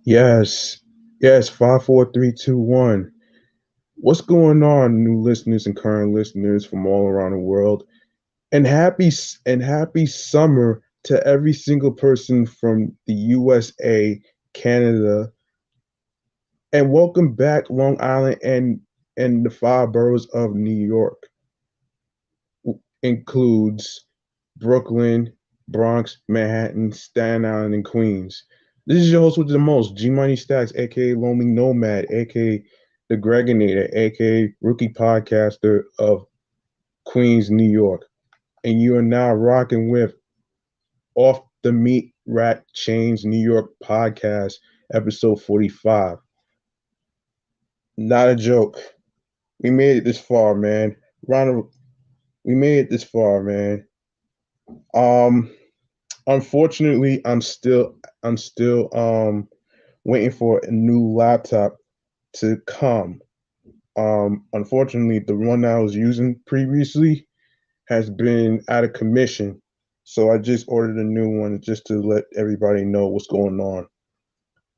Yes, yes, 5, 4, 3, 2, 1. What's going on, new listeners and current listeners from all around the world? And happy summer to every single person from the USA, Canada, and welcome back, Long Island and the five boroughs of New York. Includes Brooklyn, Bronx, Manhattan, Staten Island, and Queens. This is your host with the most, G Money Stacks, aka Lonely Nomad, aka the Gregonator, aka Rookie Podcaster of Queens, New York. And you are now rocking with Off the Meatrack Chainz New York Podcast, episode 45. Not a joke. We made it this far, man. We made it this far, man. Um, Unfortunately, I'm still waiting for a new laptop to come. Unfortunately, the one I was using previously has been out of commission, so I just ordered a new one just to let everybody know what's going on.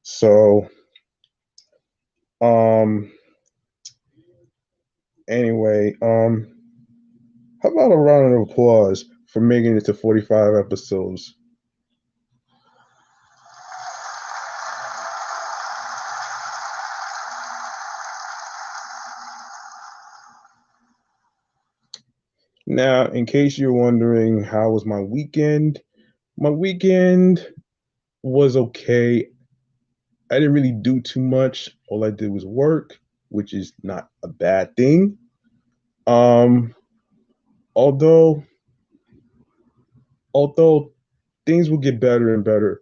So, um, anyway, how about a round of applause for making it to 45 episodes? Now, in case you're wondering, how was my weekend? My weekend was okay. I didn't really do too much. All I did was work, which is not a bad thing. Um, although although things will get better and better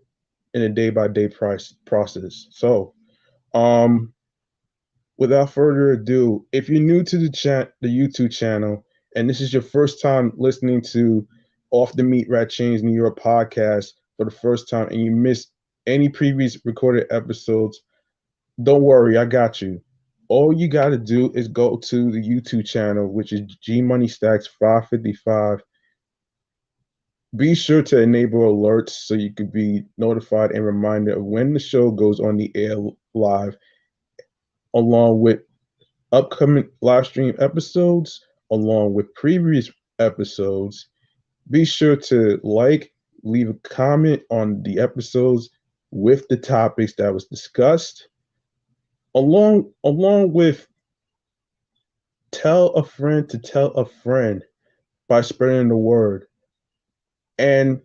in a day by day price process. So, um, without further ado, if you're new to the YouTube channel, and this is your first time listening to Off the Meatrack Chainz New York podcast for the first time, and you missed any previous recorded episodes, don't worry, I got you. All you got to do is go to the YouTube channel, which is G Money Stacks 555. Be sure to enable alerts so you can be notified and reminded of when the show goes on the air live, along with upcoming live stream episodes, along with previous episodes. Be sure to leave a comment on the episodes with the topics that was discussed, along with tell a friend to tell a friend by spreading the word. And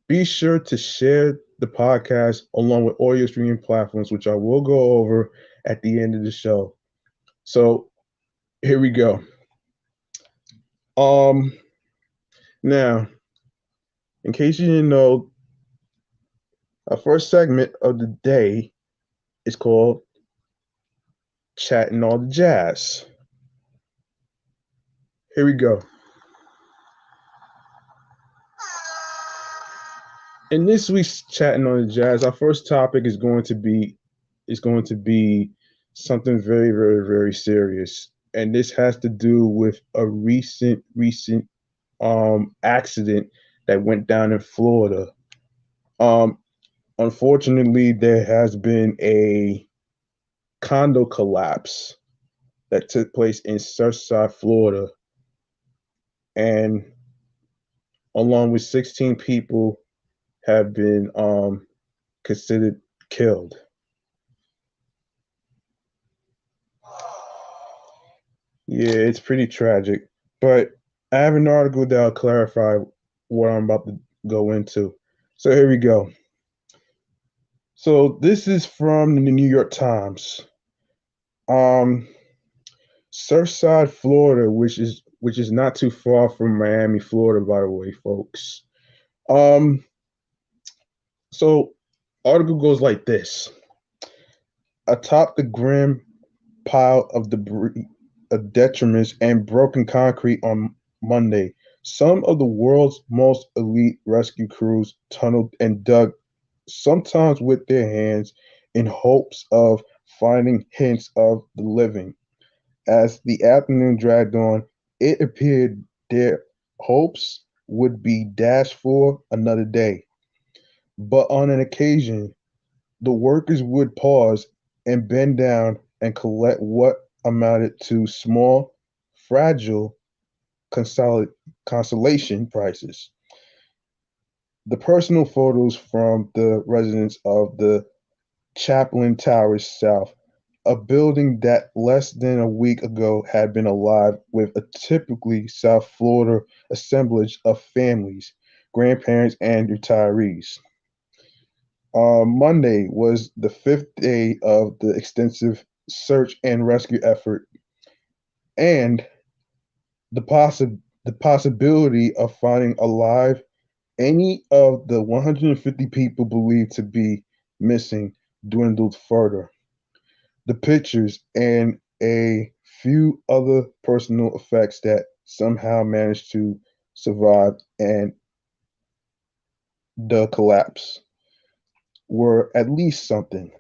be sure to share the podcast along with all your streaming platforms, which I will go over at the end of the show. So here we go. Um, Now, in case you didn't know, our first segment of the day is called Chatting All the Jazz. Here we go. In this week's Chatting on the Jazz, our first topic is going to be something very, very, very serious. And this has to do with a recent accident that went down in Florida. Um Unfortunately, there has been a condo collapse that took place in Surfside, Florida, and along with 16 people have been considered killed. Yeah, it's pretty tragic. But I have an article that'll clarify what I'm about to go into. So here we go. So this is from the New York Times. Um, Surfside, Florida, which is not too far from Miami, Florida, by the way, folks. Um, so article goes like this: atop the grim pile of debris, of detriments and broken concrete on Monday, some of the world's most elite rescue crews tunneled and dug, sometimes with their hands, in hopes of finding hints of the living. As the afternoon dragged on, it appeared their hopes would be dashed for another day. But on an occasion, The workers would pause and bend down and collect what amounted to small, fragile consolation prizes. The personal photos from the residents of the Chaplin Towers South, a building that less than a week ago had been alive with a typically South Florida assemblage of families, grandparents, and retirees. Monday was the fifth day of the extensive search and rescue effort, and the possibility of finding alive any of the 150 people believed to be missing dwindled further. The pictures and a few other personal effects that somehow managed to survive and the collapse were at least something.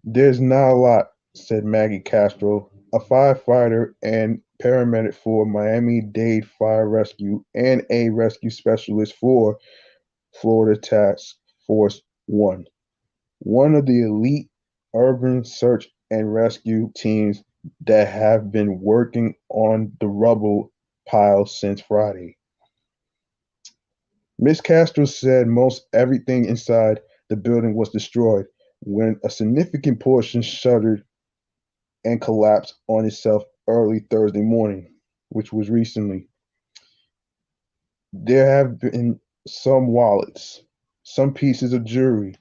There's not a lot, said Maggie Castro, a firefighter and paramedic for Miami-Dade Fire Rescue and a rescue specialist for Florida Task Force One, one of the elite urban search and rescue teams that have been working on the rubble pile since Friday. Miss Castro said most everything inside the building was destroyed when a significant portion shuttered and collapsed on itself early Thursday morning, which was recently. There have been some wallets, some pieces of jewelry,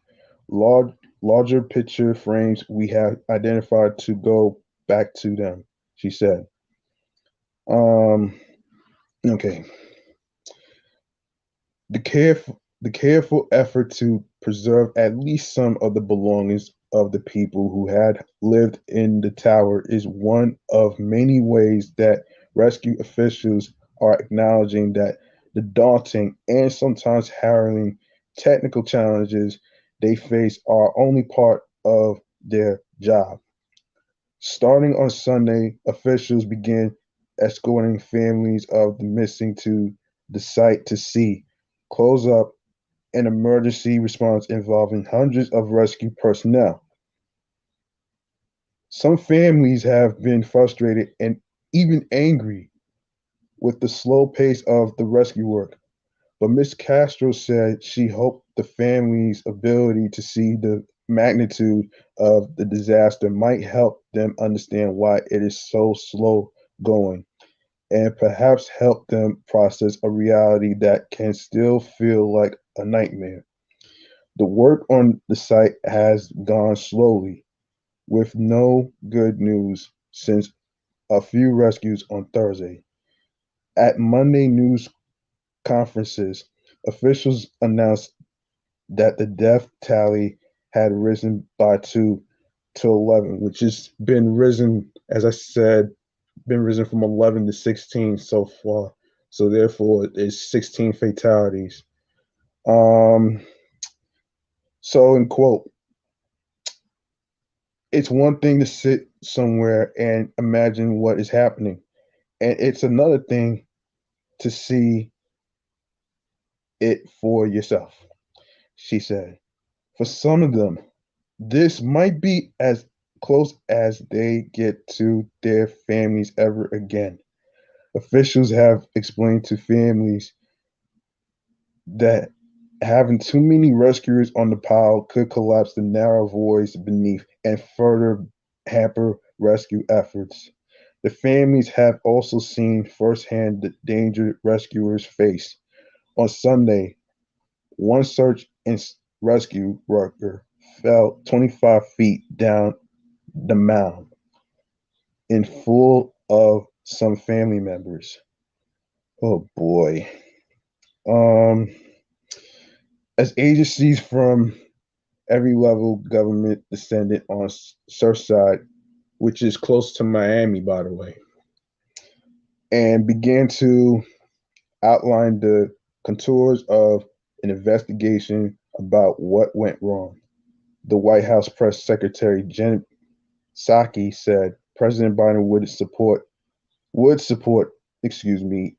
large, larger picture frames we have identified to go back to them, she said. Um, okay. The the careful effort to preserve at least some of the belongings of the people who had lived in the tower is one of many ways that rescue officials are acknowledging that the daunting and sometimes harrowing technical challenges they face are only part of their job. Starting on Sunday, officials began escorting families of the missing to the site to see, close up an emergency response involving hundreds of rescue personnel. Some families have been frustrated and even angry with the slow pace of the rescue work, but Ms. Castro said she hoped the families' ability to see the magnitude of the disaster might help them understand why it is so slow going and perhaps help them process a reality that can still feel like a nightmare. The work on the site has gone slowly, with no good news since a few rescues on Thursday. At Monday news conferences, officials announced that the death tally had risen by two to 11, which has been risen, as I said, been risen from 11 to 16 so far. So therefore, it's 16 fatalities. Um, so in quote, it's one thing to sit somewhere and imagine what is happening, and it's another thing to see it for yourself, she said. For some of them, this might be as close as they get to their families ever again. Officials have explained to families that having too many rescuers on the pile could collapse the narrow voids beneath and further hamper rescue efforts. The families have also seen firsthand the danger rescuers face. On Sunday, one search and rescue worker fell 25 feet down the mound in full of some family members. Oh boy. Um, as agencies from every level government descended on Surfside, which is close to Miami, by the way, and began to outline the contours of an investigation about what went wrong. The White House press secretary Jen Psaki said President Biden would support,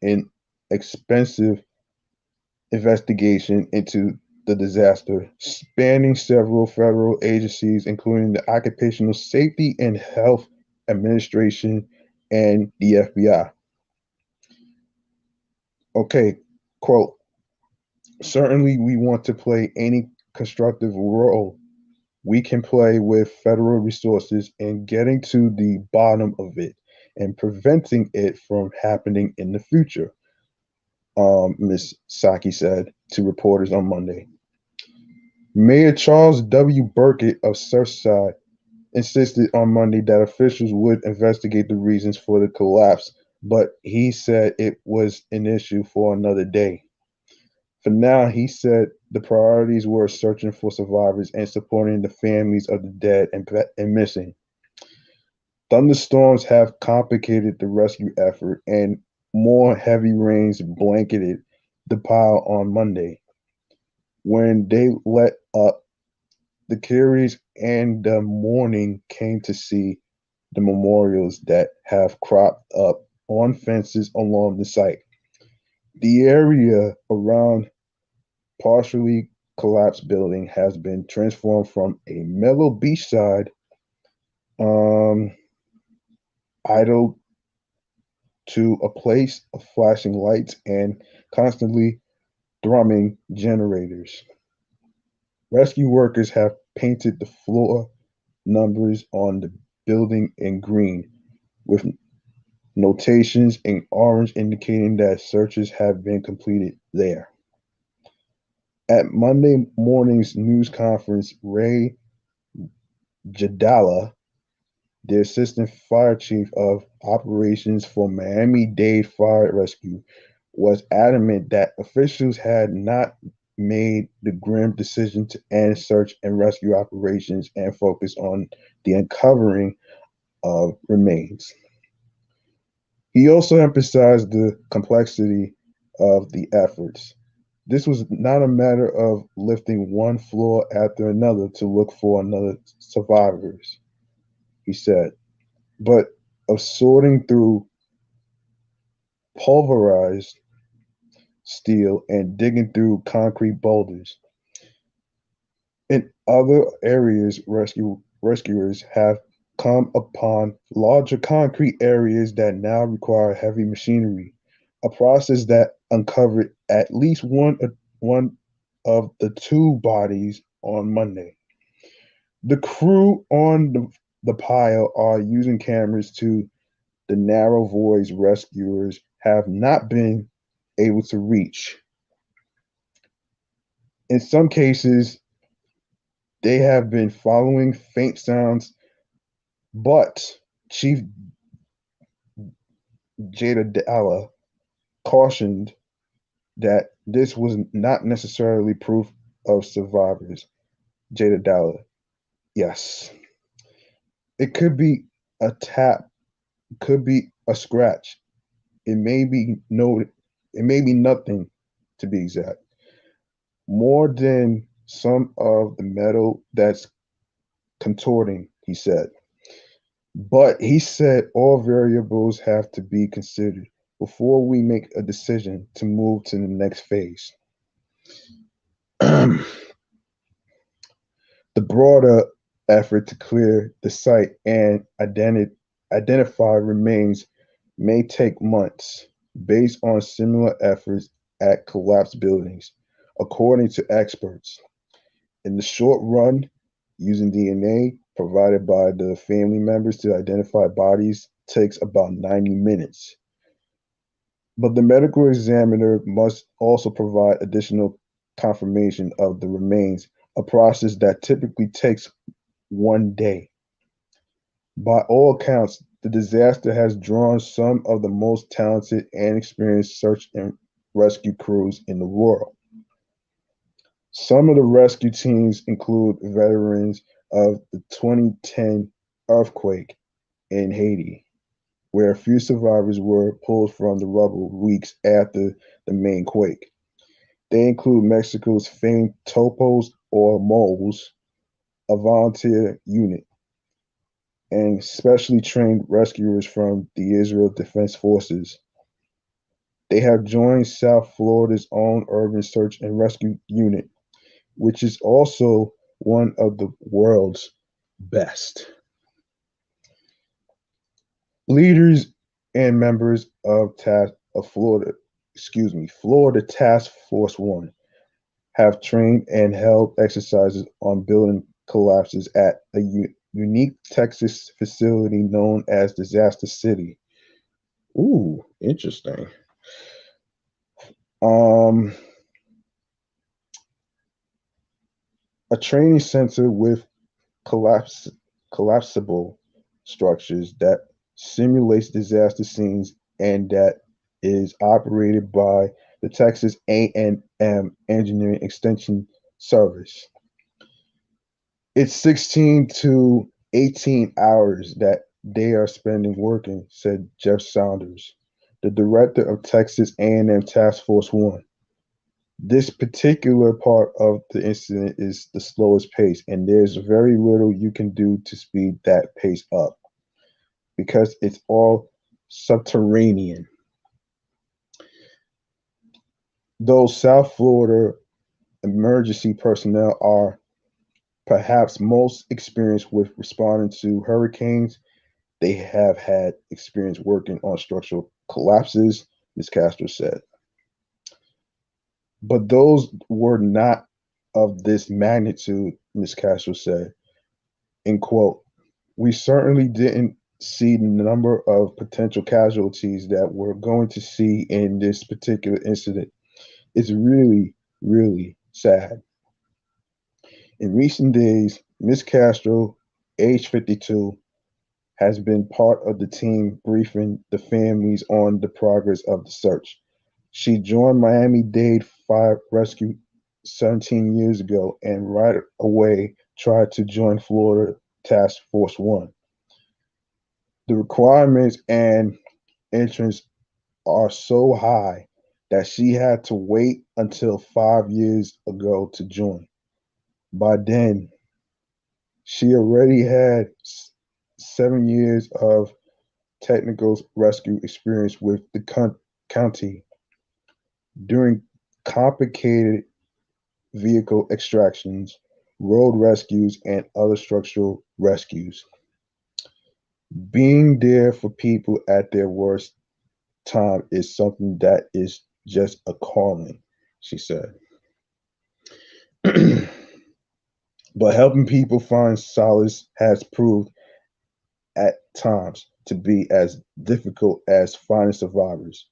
an expensive investigation into the disaster, spanning several federal agencies, including the Occupational Safety and Health Administration and the FBI. Okay, quote, certainly we want to play any constructive role we can play with federal resources in getting to the bottom of it and preventing it from happening in the future, Ms. Psaki said to reporters on Monday. Mayor Charles W. Burkett of Surfside insisted on Monday that officials would investigate the reasons for the collapse, but he said it was an issue for another day. For now, he said the priorities were searching for survivors and supporting the families of the dead and missing. Thunderstorms have complicated the rescue effort, and more heavy rains blanketed the pile on Monday. When they let up, the carriers and the mourning came to see the memorials that have cropped up on fences along the site. The area around partially collapsed building has been transformed from a mellow beachside idle to a place of flashing lights and constantly thrumming generators. Rescue workers have painted the floor numbers on the building in green, with notations in orange indicating that searches have been completed there. At Monday morning's news conference, Ray Jadala, the assistant fire chief of operations for Miami-Dade Fire Rescue, was adamant that officials had not made the grim decision to end search and rescue operations and focus on the uncovering of remains. He also emphasized the complexity of the efforts. This was not a matter of lifting one floor after another to look for another survivors, he said, but of sorting through pulverized steel and digging through concrete boulders. In other areas, rescuers have come upon larger concrete areas that now require heavy machinery, a process that uncovered at least one of the two bodies on Monday. The crew on the pile are using cameras to the narrow voids rescuers have not been able to reach. In some cases, they have been following faint sounds, but Chief Jadala cautioned that this was not necessarily proof of survivors. Jadala, yes. It could be a tap, could be a scratch. It may be nothing to be exact. More than some of the metal that's contorting, he said. But he said all variables have to be considered before we make a decision to move to the next phase. The broader effort to clear the site and identify remains may take months, based on similar efforts at collapsed buildings, according to experts. In the short run, using DNA provided by the family members to identify bodies takes about 90 minutes. But the medical examiner must also provide additional confirmation of the remains, a process that typically takes one day. By all accounts, the disaster has drawn some of the most talented and experienced search and rescue crews in the world. Some of the rescue teams include veterans of the 2010 earthquake in Haiti, where a few survivors were pulled from the rubble weeks after the main quake. They include Mexico's famed Topos or Moles, a volunteer unit, and specially trained rescuers from the Israel Defense Forces. They have joined South Florida's own urban search and rescue unit, which is also one of the world's best. Leaders and members of Florida Task Force One have trained and held exercises on building collapses at a unique Texas facility known as Disaster City. Ooh, interesting. Um, a training center with collapse, collapsible structures that simulates disaster scenes and that is operated by the Texas A&M Engineering Extension Service. It's 16 to 18 hours that they are spending working, said Jeff Saunders, the director of Texas A&M Task Force One. This particular part of the incident is the slowest pace, and there's very little you can do to speed that pace up because it's all subterranean. Though South Florida emergency personnel are perhaps most experienced with responding to hurricanes, they have had experience working on structural collapses, Ms. Castro said. But those were not of this magnitude, Ms. Castro said. In quote, we certainly didn't see the number of potential casualties that we're going to see in this particular incident. It's really, really sad. In recent days, Ms. Castro, age 52, has been part of the team briefing the families on the progress of the search. She joined Miami-Dade Fire Rescue 17 years ago and right away tried to join Florida Task Force One. The requirements and entrance are so high that she had to wait until 5 years ago to join. By then, she already had 7 years of technical rescue experience with the county during complicated vehicle extractions, road rescues, and other structural rescues. Being there for people at their worst time is something that is just a calling, she said. But helping people find solace has proved at times to be as difficult as finding survivors.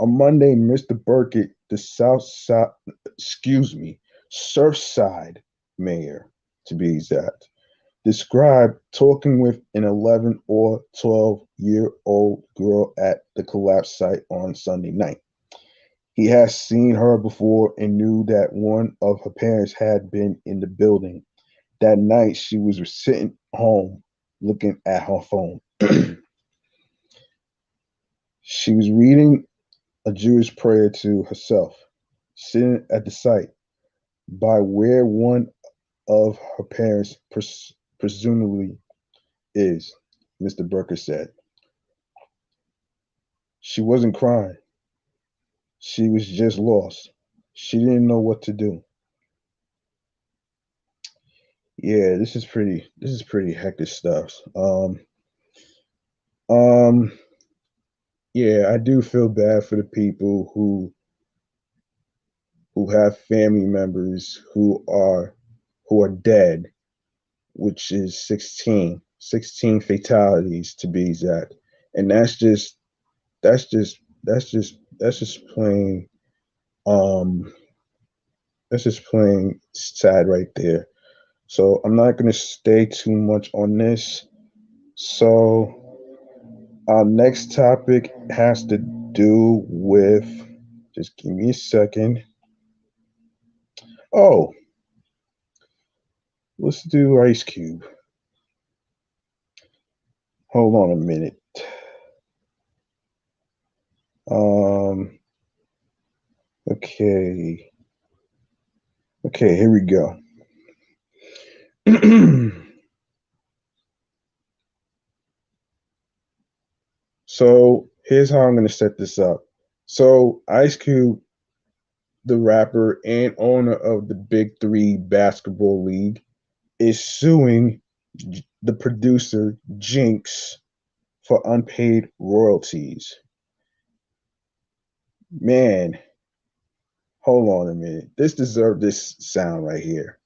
On Monday, Mr. Burkett, the Surfside mayor, to be exact, described talking with an 11 or 12-year-old girl at the collapse site on Sunday night. He has seen her before and knew that one of her parents had been in the building. That night, she was sitting home looking at her phone. She was reading a Jewish prayer to herself, sitting at the site by where one of her parents presumably is, Mr. Burker said. She wasn't crying. She was just lost. She didn't know what to do. Yeah, this is pretty hectic stuff. Um, yeah, I do feel bad for the people who have family members who are dead, which is 16 fatalities to be exact. And that's just that's just plain um that's just plain sad right there. So I'm not gonna stay too much on this. So our next topic has to do with, just give me a second. Oh, let's do Ice Cube. Hold on a minute. Um, okay. Okay, here we go. So here's how I'm going to set this up. So Ice Cube the rapper and owner of the Big Three Basketball League, is suing the producer Jinx for unpaid royalties. Man, hold on a minute. This deserves this sound right here.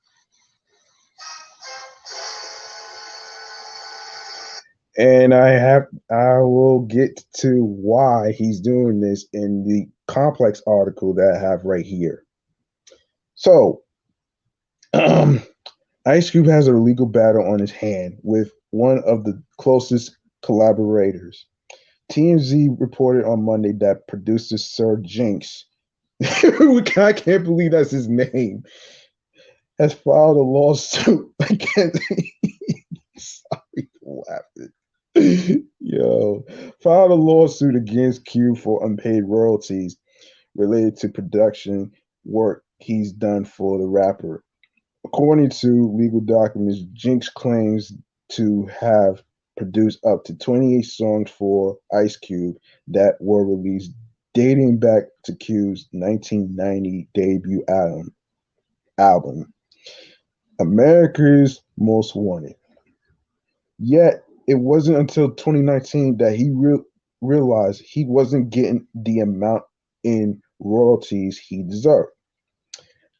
And I will get to why he's doing this in the complex article that I have right here. So, Ice Cube has a legal battle on his hand with one of the closest collaborators. TMZ reported on Monday that producer Sir Jinx, I can't believe that's his name, has filed a lawsuit against. Sorry for laughing. Yo, filed a lawsuit against Cube for unpaid royalties related to production work he's done for the rapper. According to legal documents, Jinx claims to have produced up to 28 songs for Ice Cube that were released dating back to Cube's 1990 debut album America's Most Wanted. Yet, it wasn't until 2019 that he realized he wasn't getting the amount in royalties he deserved.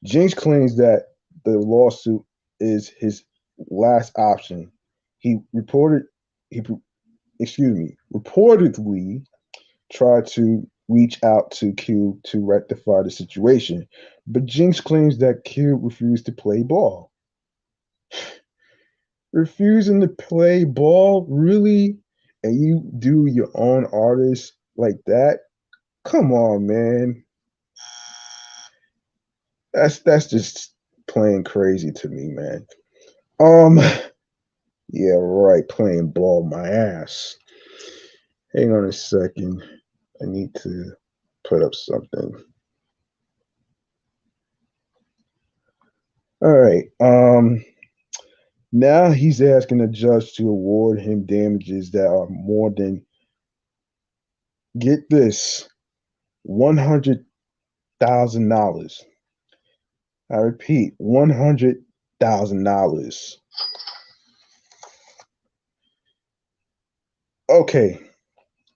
Jinx claims that the lawsuit is his last option. He he reportedly tried to reach out to Cube to rectify the situation, but Jinx claims that Cube refused to play ball. Refusing to play ball, really? And you do your own artist like that? Come on, man. That's just plain crazy to me, man. Um, yeah, right, playing ball my ass. Hang on a second. I need to put up something. All right. Now he's asking the judge to award him damages that are more than, get this, $100,000. I repeat, $100,000. Okay,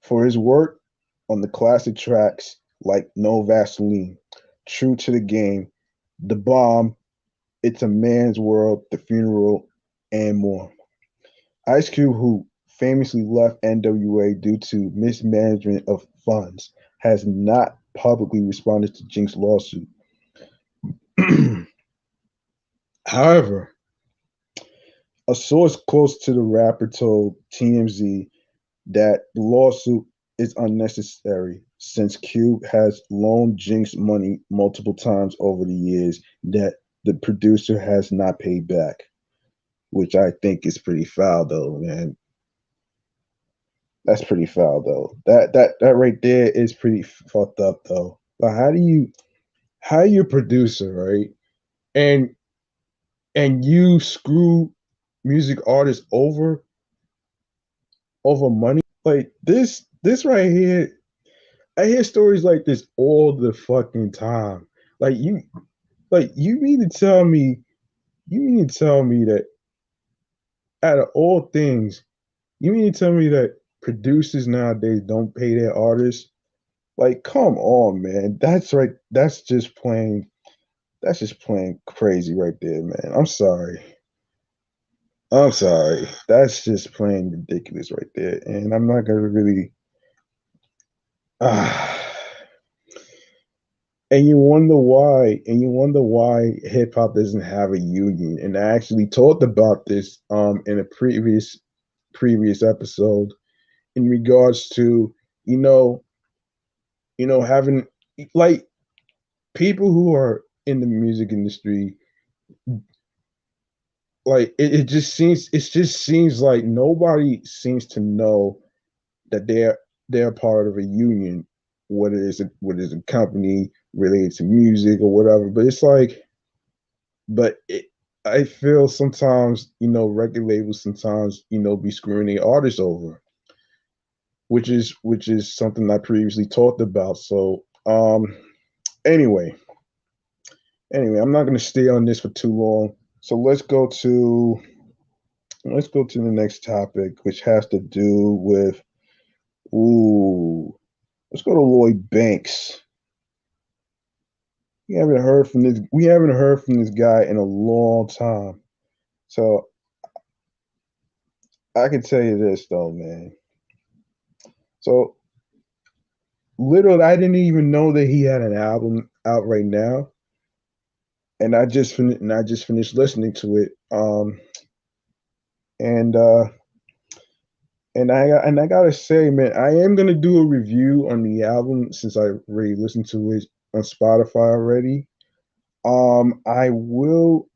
for his work on the classic tracks like No Vaseline, True to the Game, The Bomb, It's a Man's World, The Funeral, and more. Ice Cube, who famously left NWA due to mismanagement of funds, has not publicly responded to Jinx's lawsuit. However, a source close to the rapper told TMZ that the lawsuit is unnecessary since Cube has loaned Jinx money multiple times over the years that the producer has not paid back, which I think is pretty foul, though, man. That's pretty foul, though. That right there is pretty fucked up, though. But how you a producer, right? And you screw music artists over money like this right here. I hear stories like this all the fucking time. Like you you mean to tell me that out of all things, you mean to tell me that producers nowadays don't pay their artists? Like, come on, man. That's right. That's just plain crazy right there, man. I'm sorry. I'm sorry. That's just plain ridiculous right there. And I'm not gonna really ah. And you wonder why hip hop doesn't have a union. And I actually talked about this in a previous episode in regards to, you know, having like people who are in the music industry, like it just seems like nobody seems to know that they're part of a union, whether it's a company related to music or whatever. But it's like, but it, I feel sometimes, record labels sometimes, be screwing the artists over, which is something I previously talked about. So anyway, Anyway, I'm not going to stay on this for too long. So let's go to the next topic, which has to do with ooh, let's go to Lloyd Banks. We haven't heard from this guy in a long time. So I can tell you this though, man. So little I didn't even know that he had an album out right now, and I just finished listening to it. And and I gotta say, man, I am gonna do a review on the album since I already listened to it on Spotify already. I will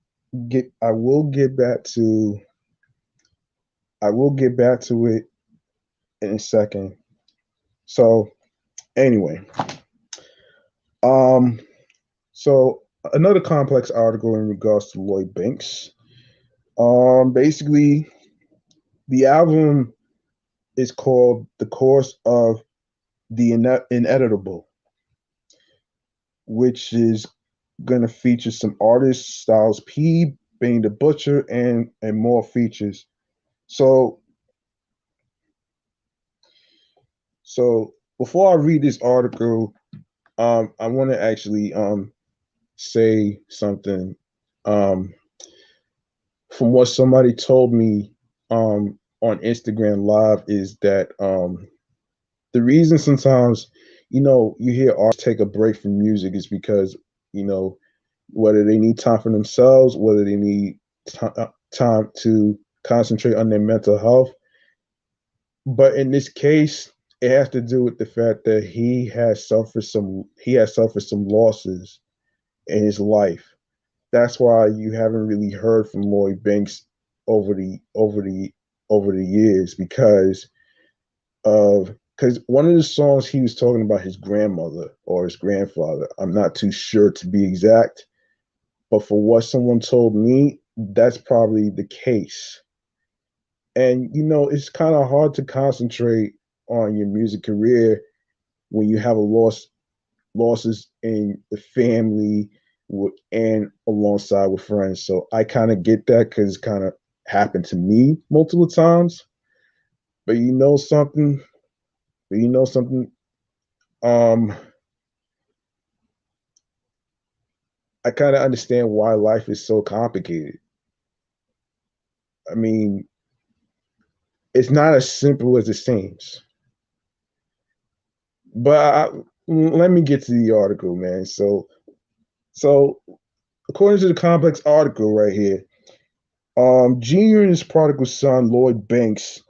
I will get back to it in a second. So anyway, um, so another complex article in regards to Lloyd Banks. Basically, the album is called "The Course of the Ineditable," which is gonna feature some artists, Styles P, Benny the Butcher, and more features. So so before I read this article, I want to actually say something um from what somebody told me on Instagram Live is that the reason sometimes you hear artists take a break from music is because you know whether they need time for themselves, whether they need time to concentrate on their mental health. But in this case, it has to do with the fact that he has suffered some losses in his life. That's why you haven't really heard from Lloyd Banks over the over the over the years because one of the songs he was talking about his grandmother or his grandfather. I'm not too sure to be exact, but for what someone told me, that's probably the case. And it's kind of hard to concentrate on your music career when you have a losses in the family and alongside with friends. So I kind of get that because it kind of happened to me multiple times. But you know something. Um, I kind of understand why life is so complicated. I mean, it's not as simple as it seems. But let me get to the article, man. So according to the complex article right here, Junior and his prodigal son Lloyd Banks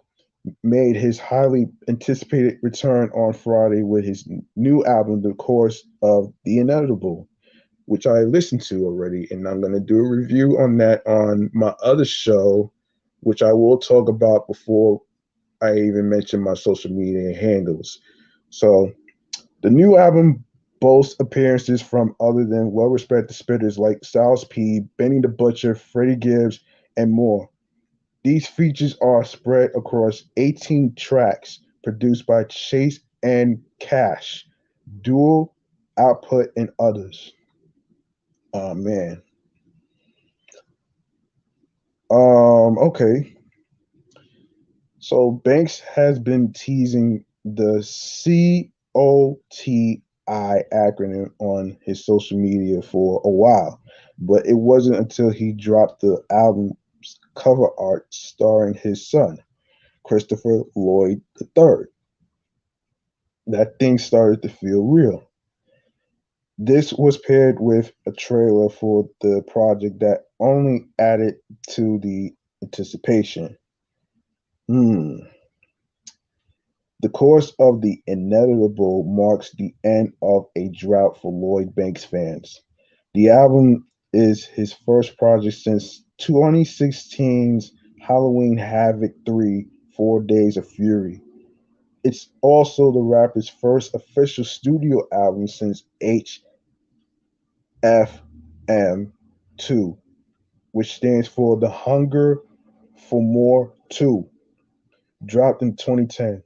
made his highly anticipated return on Friday with his new album, The Course of the Inevitable, which I listened to already, and I'm going to do a review on that on my other show, which I will talk about before I even mention my social media handles. So the new album boasts appearances from other than well-respected spitters like Styles P, Benny the Butcher, Freddie Gibbs, and more. These features are spread across 18 tracks produced by Chase and Cash, Dual, Output, and others. Oh man. Okay. So Banks has been teasing the COTI acronym on his social media for a while, but it wasn't until he dropped the album's cover art starring his son, Christopher Lloyd III, that things started to feel real. This was paired with a trailer for the project that only added to the anticipation. Hmm. The course of the inevitable marks the end of a drought for Lloyd Banks fans. The album is his first project since 2016's Halloween Havoc 3 4 Days of Fury. It's also the rapper's first official studio album since HFM2, which stands for The Hunger for More 2, dropped in 2010.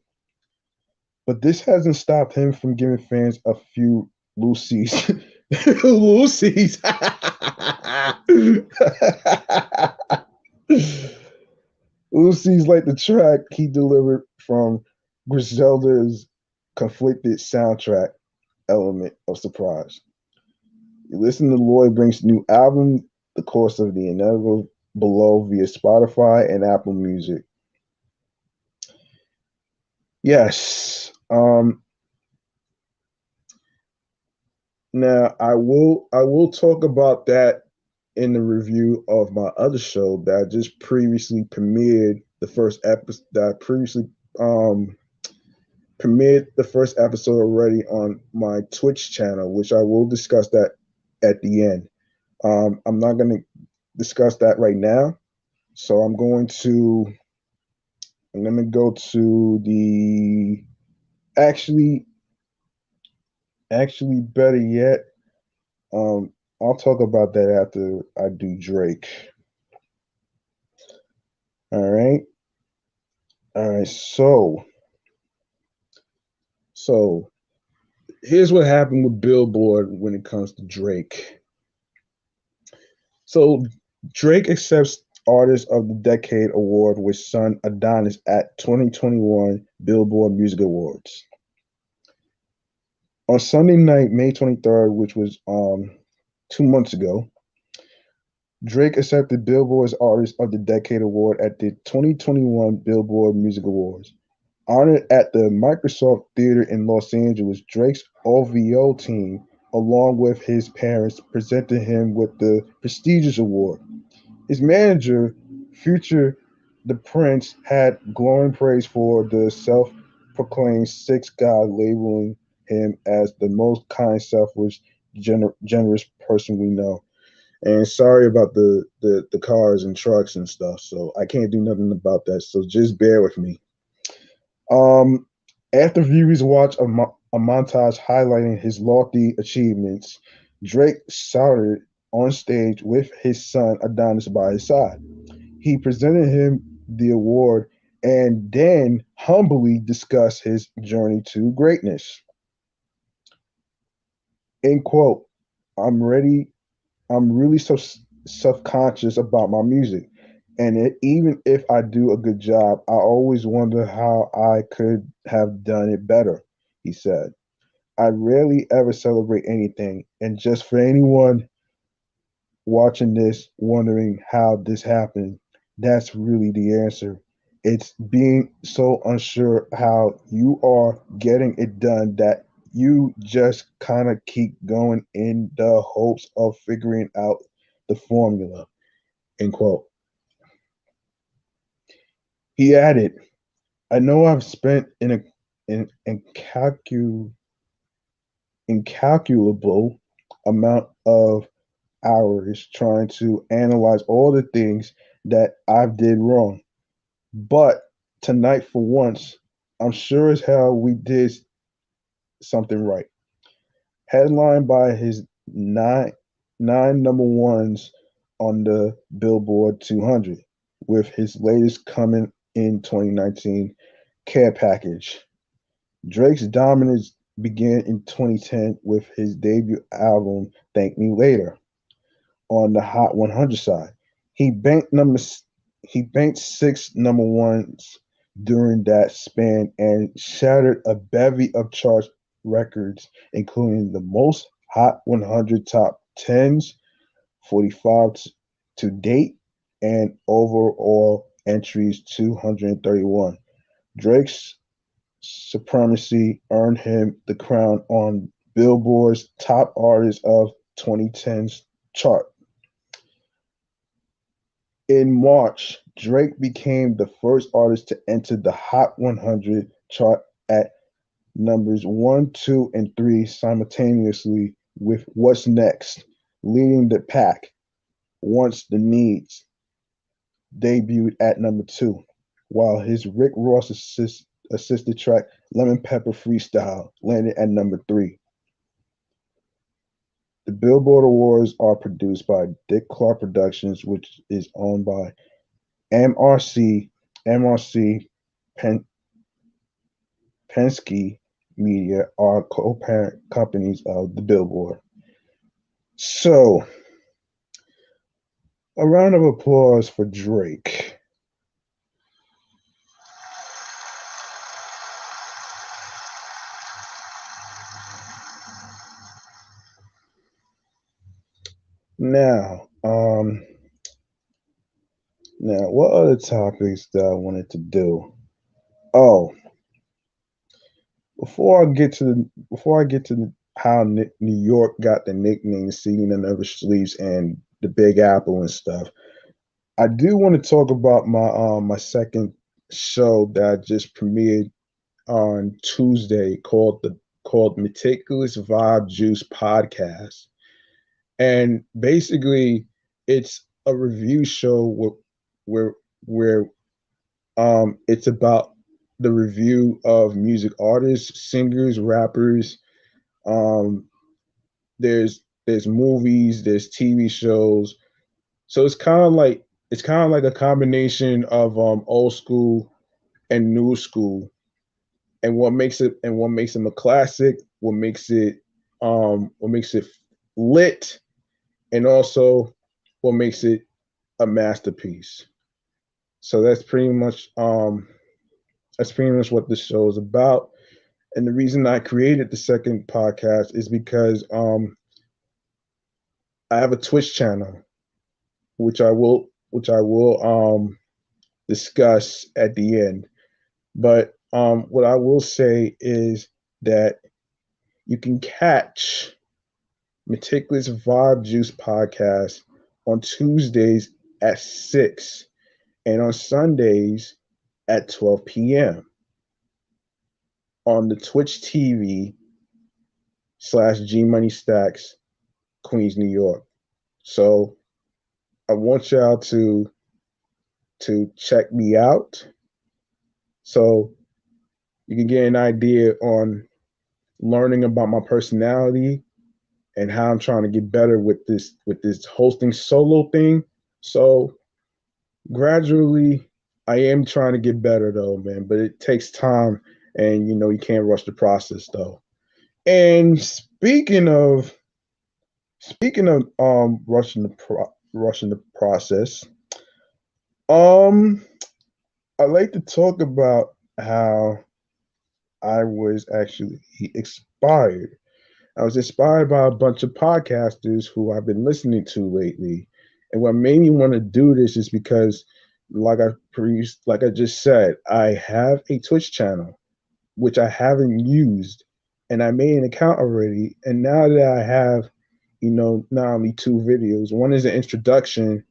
But this hasn't stopped him from giving fans a few loosies Lucy's. Lucy's like the track he delivered from Griselda's conflicted soundtrack element of surprise. You listen to Lloyd Banks' new album, The Course of the Inevitable, below via Spotify and Apple Music. Yes. Now I will talk about that in the review of my other show that I just previously premiered the first episode that I previously premiered the first episode already on my Twitch channel, which I will discuss that at the end. I'm not going to discuss that right now, so I'm going to go to the actually actually better yet. I'll talk about that after I do Drake. All right. All right. So here's what happened with Billboard when it comes to Drake. So Drake accepts Artist of the Decade award with son Adonis at 2021 Billboard Music Awards. On Sunday night, May 23rd, which was 2 months ago, Drake accepted Billboard's Artist of the Decade award at the 2021 Billboard Music Awards. Honored at the Microsoft Theater in Los Angeles, Drake's OVO team, along with his parents, presented him with the prestigious award. His manager, Future the Prince, had glowing praise for the self-proclaimed Six God, labeling him as the most kind, selfless, generous person we know. And sorry about the cars and trucks and stuff. So I can't do nothing about that. So just bear with me. Um, After viewers watch a montage highlighting his lofty achievements, Drake shouted on stage with his son Adonis by his side. He presented him the award and then humbly discussed his journey to greatness. End quote. I'm ready I'm really so self-conscious about my music, and even if I do a good job, I always wonder how I could have done it better, he said. I rarely ever celebrate anything, and just for anyone watching this wondering how this happened, that's really the answer. It's being so unsure how you are getting it done that you just kind of keep going in the hopes of figuring out the formula. End quote. He added, I know I've spent an incalculable amount of hours trying to analyze all the things that I've did wrong. But tonight, for once, I'm sure as hell we did something right. Headlined by his nine number ones on the Billboard 200, with his latest coming in 2019, Care Package. Drake's dominance began in 2010 with his debut album, Thank Me Later. On the Hot 100 side, he banked number he banked six number ones during that span and shattered a bevy of chart records, including the most Hot 100 top 10s, 45 to date, and overall entries 231. Drake's supremacy earned him the crown on Billboard's Top Artist of 2010s chart. In March, Drake became the first artist to enter the Hot 100 chart at numbers 1, 2, and 3 simultaneously, with What's Next leading the pack. Once the Needs debuted at number 2, while his Rick Ross assisted track Lemon Pepper Freestyle landed at number 3. The Billboard Awards are produced by Dick Clark Productions, which is owned by MRC Penske Media, are co-parent companies of the Billboard. So, a round of applause for Drake. Now, what other topics that I wanted to do? Oh, before I get to how New York got the nickname "Singing in Never Sleeps" and the Big Apple and stuff, I do want to talk about my second show that I just premiered on Tuesday called Meticulous Vibe Juice Podcast. And basically it's a review show where it's about the review of music artists, singers, rappers. Um there's movies, there's TV shows. So it's kind of like a combination of old school and new school. And what makes them a classic, what makes it lit, and also what makes it a masterpiece. So that's pretty much what this show is about. And the reason I created the second podcast is because I have a Twitch channel, which I will discuss at the end. But what I will say is that you can catch Meticulous Vibe Juice podcast on Tuesdays at 6 and on Sundays at 12 p.m. on the Twitch TV / G Money Stacks, Queens, New York. So I want y'all to check me out so you can get an idea on learning about my personality and how I'm trying to get better with this hosting solo thing. So gradually I am trying to get better though, man, but it takes time, and you can't rush the process though. And speaking of rushing the process, um I like to talk about how I was actually inspired. I was inspired by a bunch of podcasters who I've been listening to lately. And what made me want to do this is because, like I just said, I have a Twitch channel which I haven't used, and I made an account already. And now that I have, not only two videos, one is an introduction,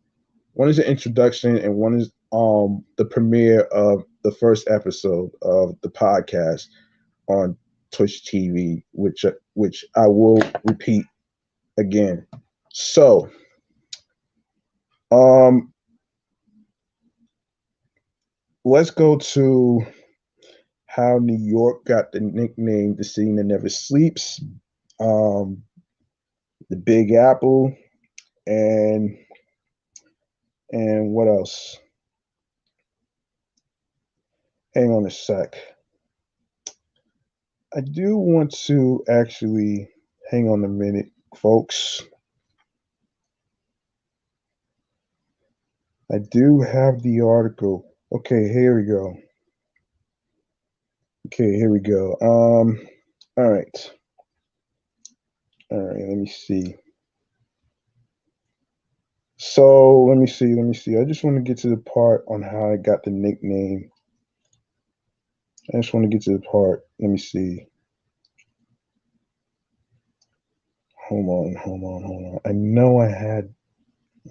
and one is the premiere of the first episode of the podcast on Twitch TV, which I will repeat again. So, let's go to how New York got the nickname "the city that never sleeps," um, the Big Apple, and what else? Hang on a sec. I do want to actually hang on a minute, folks. I do have the article. Okay, here we go. All right. Let me see. So let me see. I just want to get to the part on how I got the nickname. I just want to get to the part. Let me see. Hold on. I know I had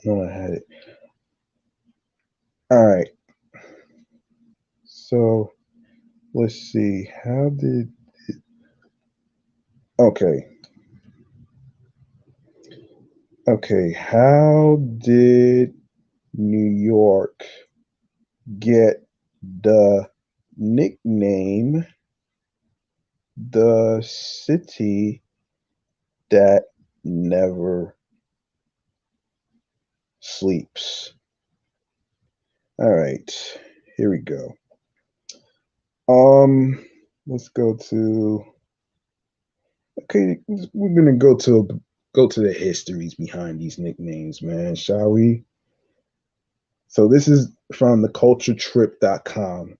it. All right. So let's see. Okay. How did New York get the nickname "the city that never sleeps"? All right, here we go. Let's go to. Okay, we're gonna go to go to the histories behind these nicknames, man, shall we? So this is from theculturetrip.com.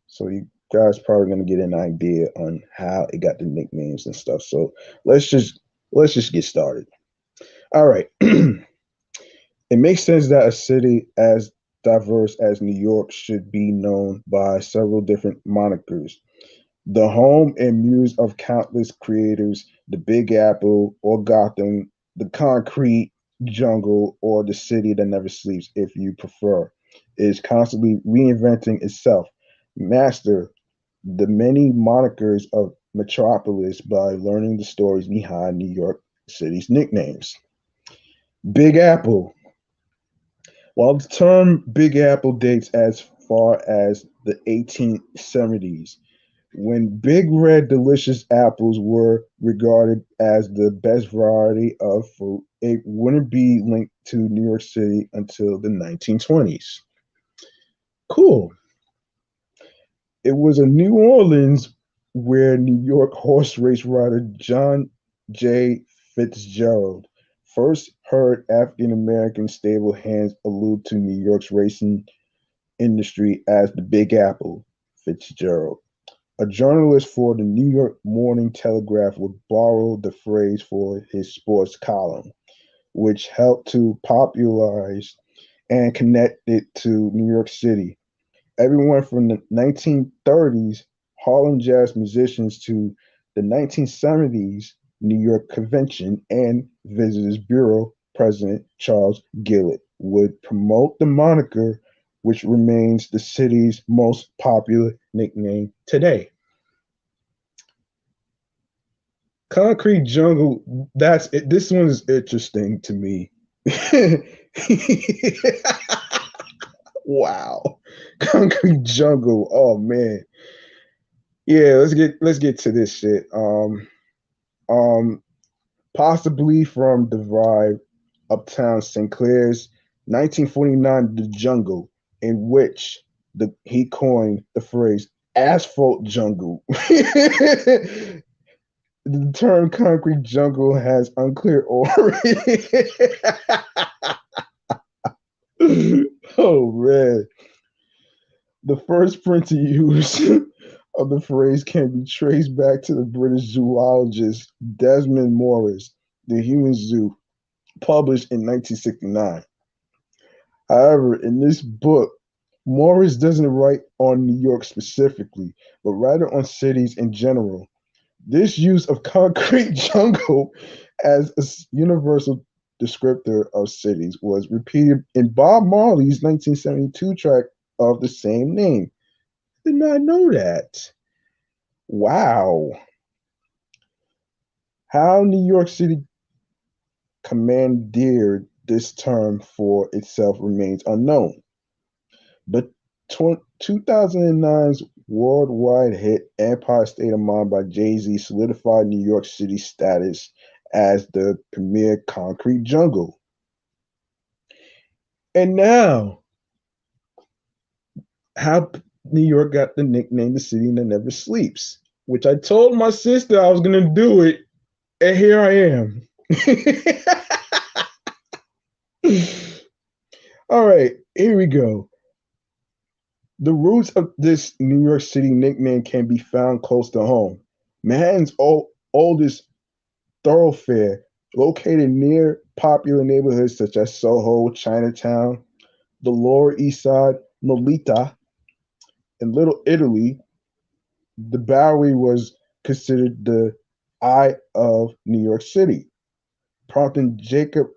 So you guys probably gonna get an idea on how it got the nicknames and stuff. So let's just let's just get started. All right. It makes sense that a city as diverse as New York should be known by several different monikers. The home and muse of countless creators, the Big Apple or Gotham, the concrete jungle, or the city that never sleeps, if you prefer, is constantly reinventing itself. Master the many monikers of Metropolis by learning the stories behind New York City's nicknames. Big Apple. While the term Big Apple dates as far as the 1870s, when big red delicious apples were regarded as the best variety of fruit, it wouldn't be linked to New York City until the 1920s. Cool. It was in New Orleans where New York horse race rider John J. Fitzgerald first heard African American stable hands allude to New York's racing industry as the Big Apple. Fitzgerald, a journalist for the New York Morning Telegraph, would borrow the phrase for his sports column, which helped to popularize and connect it to New York City. Everyone from the 1930s Harlem jazz musicians to the 1970s New York Convention and Visitors Bureau President Charles Gillett would promote the moniker, which remains the city's most popular nickname today. Concrete Jungle, that's it. This one is interesting to me. Wow. Concrete Jungle. Oh man. Yeah, let's get to this shit. Um possibly from the vibe Uptown St. Clair's 1949 The Jungle, in which he coined the phrase asphalt jungle. The term concrete jungle has unclear origin. Oh man. The first printed use of the phrase can be traced back to the British zoologist Desmond Morris' The Human Zoo, published in 1969. However, in this book, Morris doesn't write on New York specifically, but rather on cities in general. This use of concrete jungle as a universal descriptor of cities was repeated in Bob Marley's 1972 track of the same name. Did not know that. Wow. How New York City commandeered this term for itself remains unknown. But 2009's worldwide hit Empire State of Mind by Jay-Z solidified New York City's status as the premier concrete jungle. And now, how New York got the nickname the city that never sleeps, which I told my sister I was going to do it, and here I am. All right, here we go. The roots of this New York City nickname can be found close to home. Manhattan's oldest thoroughfare, located near popular neighborhoods such as Soho, Chinatown, the Lower East Side, Nolita, and Little Italy, the Bowery was considered the eye of New York City, prompting Jacob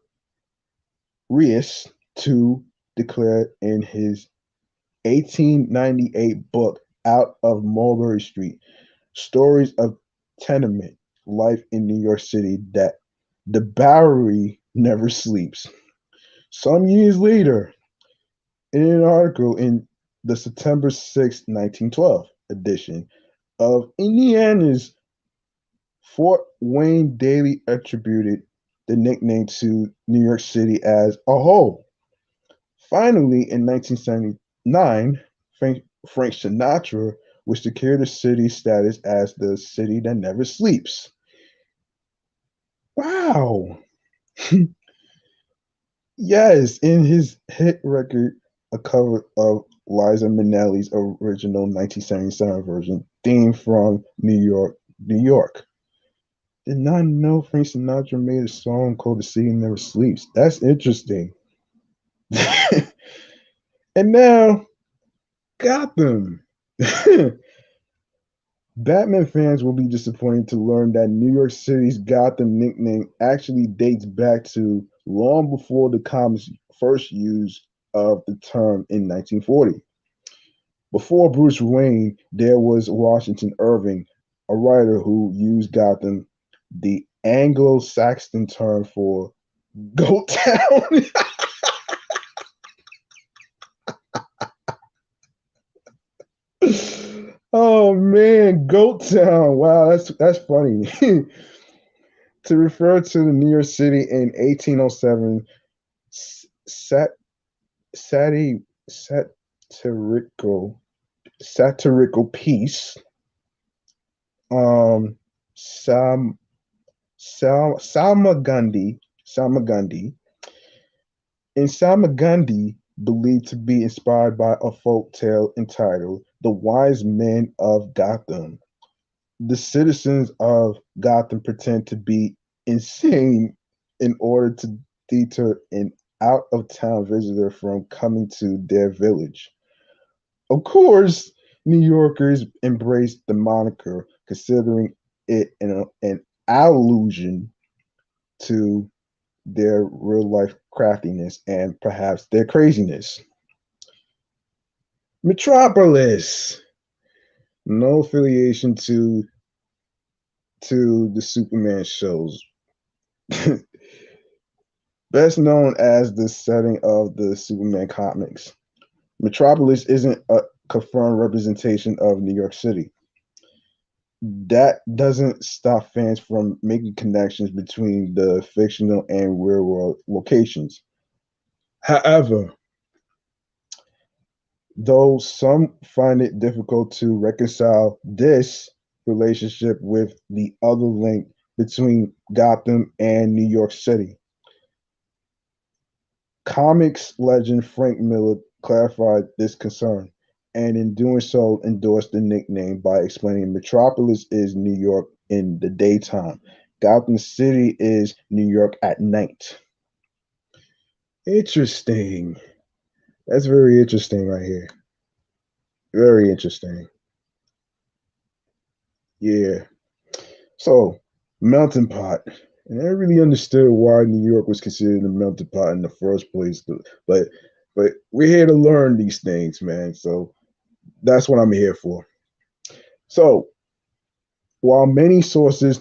Riis to declare in his 1898 book, Out of Mulberry Street, Stories of Tenement Life in New York City, that the Bowery never sleeps. Some years later, in an article in the September 6, 1912 edition of Indiana's Fort Wayne Daily, attributed the nickname to New York City as a whole. Finally, in 1979, Frank Sinatra would secure the city's status as the city that never sleeps. Wow. Yes, in his hit record, a cover of Liza Minnelli's original 1977 version, theme from New York, New York. Did not know Frank Sinatra made a song called The City Never Sleeps. That's interesting. And now, Gotham. Batman fans will be disappointed to learn that New York City's Gotham nickname actually dates back to long before the comics' first use of the term in 1940. Before Bruce Wayne, there was Washington Irving, a writer who used Gotham, the Anglo-Saxon term for Goat Town. Oh man, Goat Town. Wow, that's funny. To refer to the New York City in 1807 sat, sati, satirical piece, um, Sam, Salmagundi, in Salmagundi, believed to be inspired by a folk tale entitled "The Wise Men of Gotham." The citizens of Gotham pretend to be insane in order to deter an out of town visitor from coming to their village. Of course, New Yorkers embrace the moniker, considering it an allusion to their real life craftiness and perhaps their craziness. Metropolis, no affiliation to the Superman shows. Best known as the setting of the Superman comics. Metropolis isn't a confirmed representation of New York City. That doesn't stop fans from making connections between the fictional and real world locations. However, though some find it difficult to reconcile this relationship with the other link between Gotham and New York City. Comics legend Frank Miller clarified this concern, and in doing so, endorsed the nickname by explaining Metropolis is New York in the daytime, Gotham City is New York at night. Interesting. That's very interesting right here. Very interesting. Yeah. So, melting pot. And I really understood why New York was considered a melting pot in the first place. But we're here to learn these things, man. So that's what I'm here for. So while many sources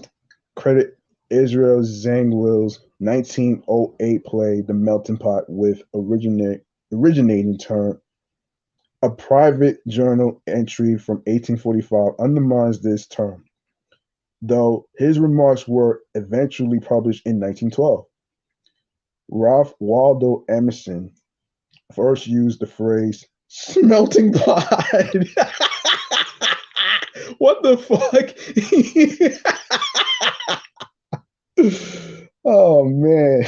credit Israel Zangwill's 1908 play The Melting Pot with originating term, a private journal entry from 1845 undermines this term, though his remarks were eventually published in 1912. Ralph Waldo Emerson first used the phrase smelting pot. What the fuck? Oh man.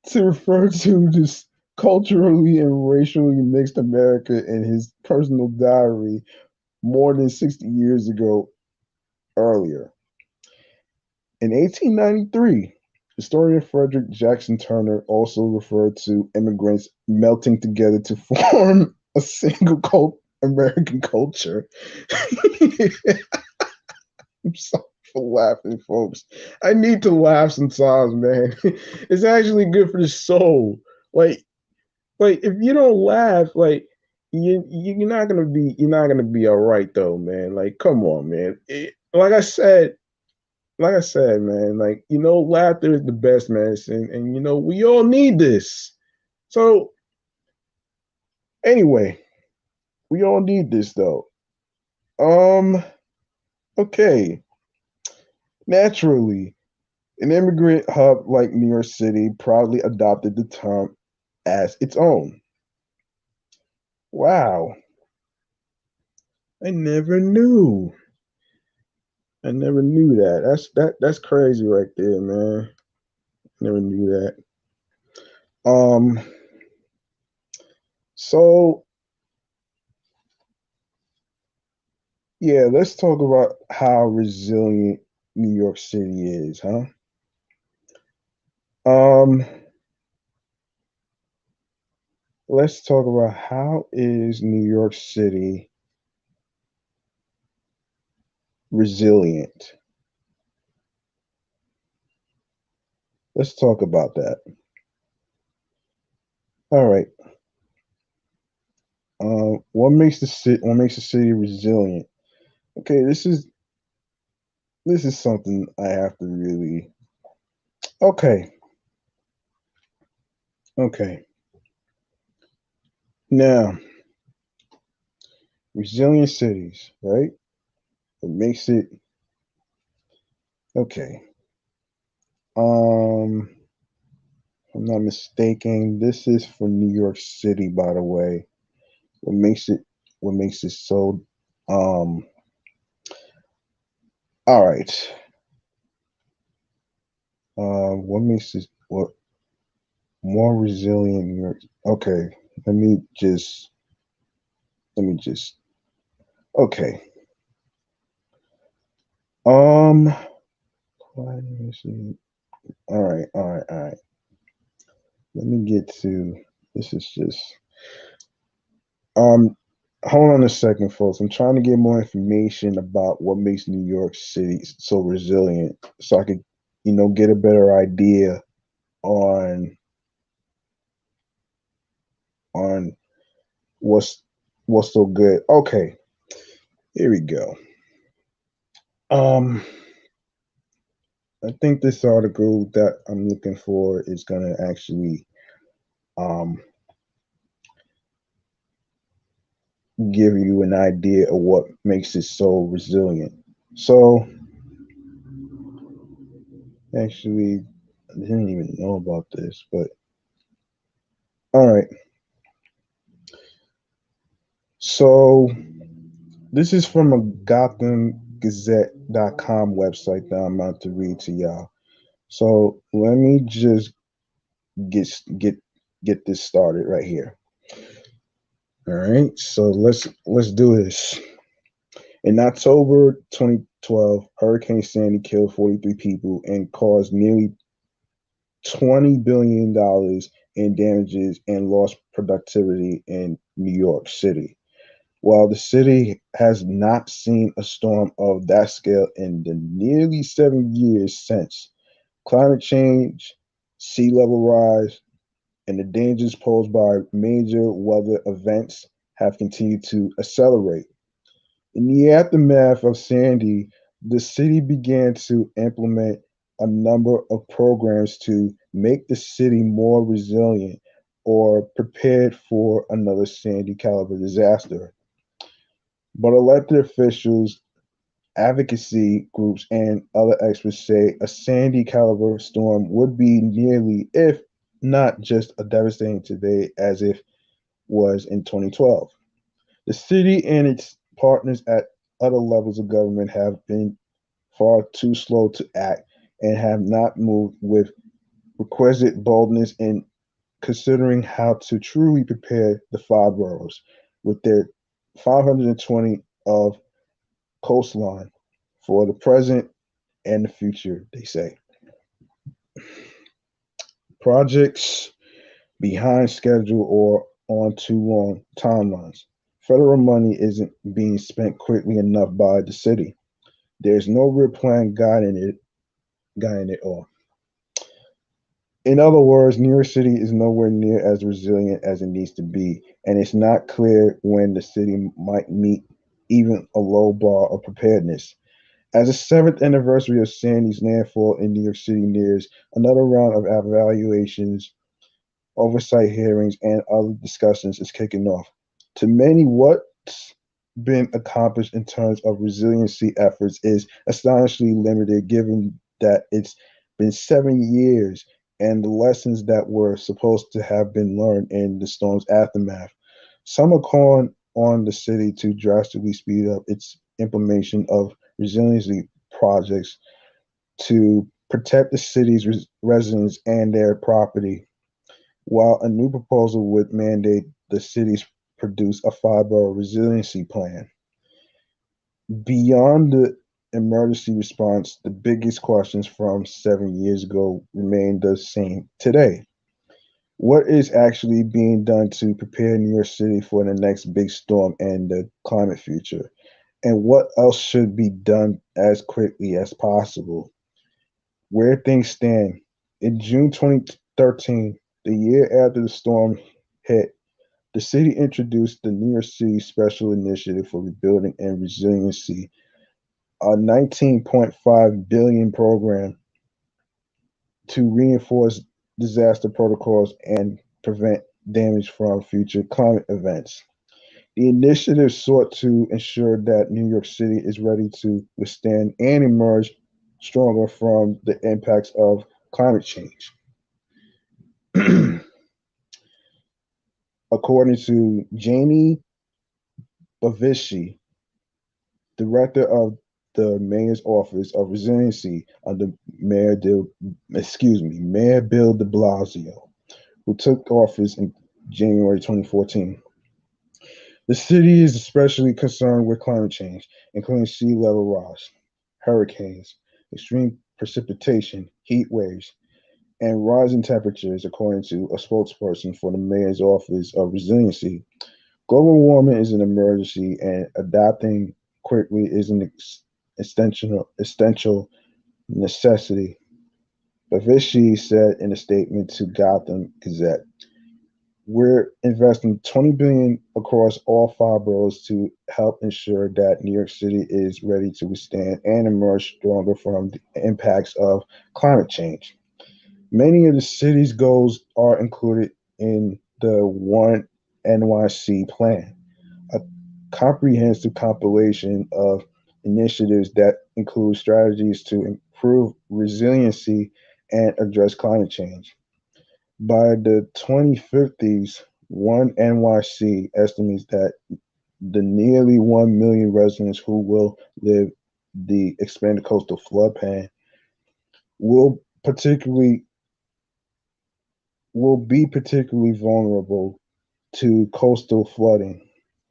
To refer to this culturally and racially mixed America in his personal diary more than 60 years ago earlier. In 1893, historian Frederick Jackson Turner also referred to immigrants melting together to form a single American culture. I'm sorry for laughing, folks. I need to laugh sometimes, man. It's actually good for the soul. Like, if you don't laugh, like you're not gonna be all right though, man. Like, come on, man. Like I said, man, like, laughter is the best medicine, and we all need this. So anyway, we all need this though. Um, okay. Naturally, an immigrant hub like New York City proudly adopted the term as its own. Wow, I never knew. I never knew that. That's crazy right there, man. Never knew that. Um, so yeah, let's talk about how resilient New York City is, huh? Um, let's talk about how is New York City resilient. Let's talk about that. All right. What makes the city resilient? Okay, this is something I have to really. Okay, okay. Now, resilient cities, right? What makes it okay? If I'm not mistaken, this is for New York City, by the way. What makes it what makes it so um all right. What makes it what more resilient New York? Okay, let me just let me just okay. Um let me see. All right. Let me get to this is just um hold on a second, folks. I'm trying to get more information about what makes New York City so resilient so I could, get a better idea on on what's what's so good. Okay, here we go. Um I think this article that I'm looking for is gonna actually um give you an idea of what makes it so resilient. So actually I didn't even know about this, but all right. So this is from a GothamGazette.com website that I'm about to read to y'all. So let me just get get get this started right here. All right. So let's do this. In October 2012, Hurricane Sandy killed 43 people and caused nearly $20 billion in damages and lost productivity in New York City. While the city has not seen a storm of that scale in the nearly 7 years since, climate change, sea level rise, and the dangers posed by major weather events have continued to accelerate. In the aftermath of Sandy, the city began to implement a number of programs to make the city more resilient or prepared for another Sandy caliber disaster. But elected officials, advocacy groups, and other experts say a Sandy caliber storm would be nearly, if not just as devastating today as it was in 2012. The city and its partners at other levels of government have been far too slow to act and have not moved with requisite boldness in considering how to truly prepare the five boroughs with their 520 of coastline for the present and the future, they say. Projects behind schedule or on too long timelines. Federal money isn't being spent quickly enough by the city. There's no real plan guiding it all. In other words, New York City is nowhere near as resilient as it needs to be, and it's not clear when the city might meet even a low bar of preparedness. As the seventh anniversary of Sandy's landfall in New York City nears, another round of evaluations, oversight hearings, and other discussions is kicking off. To many, what's been accomplished in terms of resiliency efforts is astonishingly limited, given that it's been 7 years and the lessons that were supposed to have been learned in the storm's aftermath. Some are calling on the city to drastically speed up its implementation of resiliency projects to protect the city's residents and their property, while a new proposal would mandate the cities produce a five-borough resiliency plan. Beyond the emergency response, the biggest questions from 7 years ago remain the same today. What is actually being done to prepare New York City for the next big storm and the climate future? And what else should be done as quickly as possible? Where things stand. In June 2013, the year after the storm hit, the city introduced the New York City Special Initiative for Rebuilding and Resiliency, a 19.5 billion program to reinforce disaster protocols and prevent damage from future climate events. The initiative sought to ensure that New York City is ready to withstand and emerge stronger from the impacts of climate change. According to Jamie Bavishi, director of the Mayor's Office of Resiliency under Mayor Bill de Blasio, who took office in January 2014. The city is especially concerned with climate change, including sea level rise, hurricanes, extreme precipitation, heat waves, and rising temperatures, according to a spokesperson for the Mayor's Office of Resiliency. Global warming is an emergency, and adapting quickly is an essential necessity. Bavishi said in a statement to Gotham Gazette, "We're investing 20 billion across all five boroughs to help ensure that New York City is ready to withstand and emerge stronger from the impacts of climate change." Many of the city's goals are included in the One NYC plan, a comprehensive compilation of initiatives that include strategies to improve resiliency and address climate change. By the 2050s, One NYC estimates that the nearly 1 million residents who will live the expanded coastal floodplain will particularly will be particularly vulnerable to coastal flooding,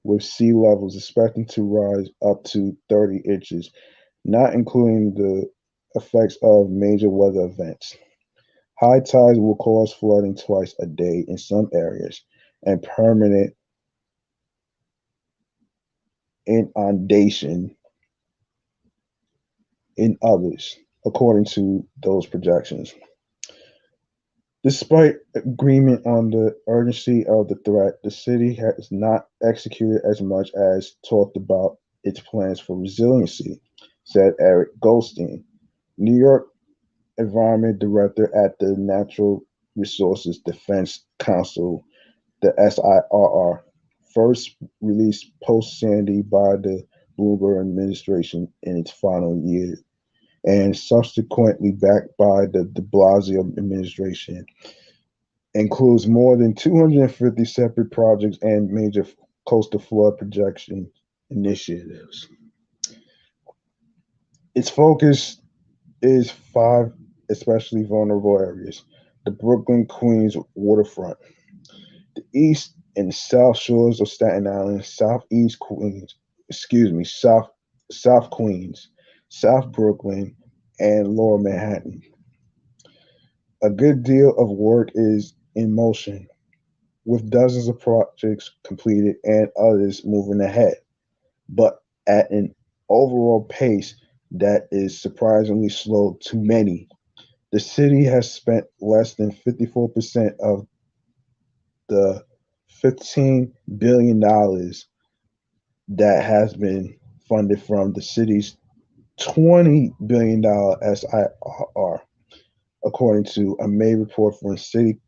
with sea levels expected to rise up to 30 inches, not including the effects of major weather events. High tides will cause flooding twice a day in some areas and permanent inundation in others, according to those projections. Despite agreement on the urgency of the threat, the city has not executed as much as talked about its plans for resiliency, said Eric Goldstein, New York Environment Director at the Natural Resources Defense Council, the SIRR, first released post Sandy by the Bloomberg administration in its final year, and subsequently backed by the de Blasio administration, includes more than 250 separate projects and major coastal flood protection initiatives. Its focus is five especially vulnerable areas: the Brooklyn Queens waterfront, the east and south shores of Staten Island, southeast Queens, South Queens, South Brooklyn, and Lower Manhattan. A good deal of work is in motion, with dozens of projects completed and others moving ahead, but at an overall pace that is surprisingly slow to many. The city has spent less than 54% of the $15 billion that has been funded from the city's $20 billion SIR, according to a May report from City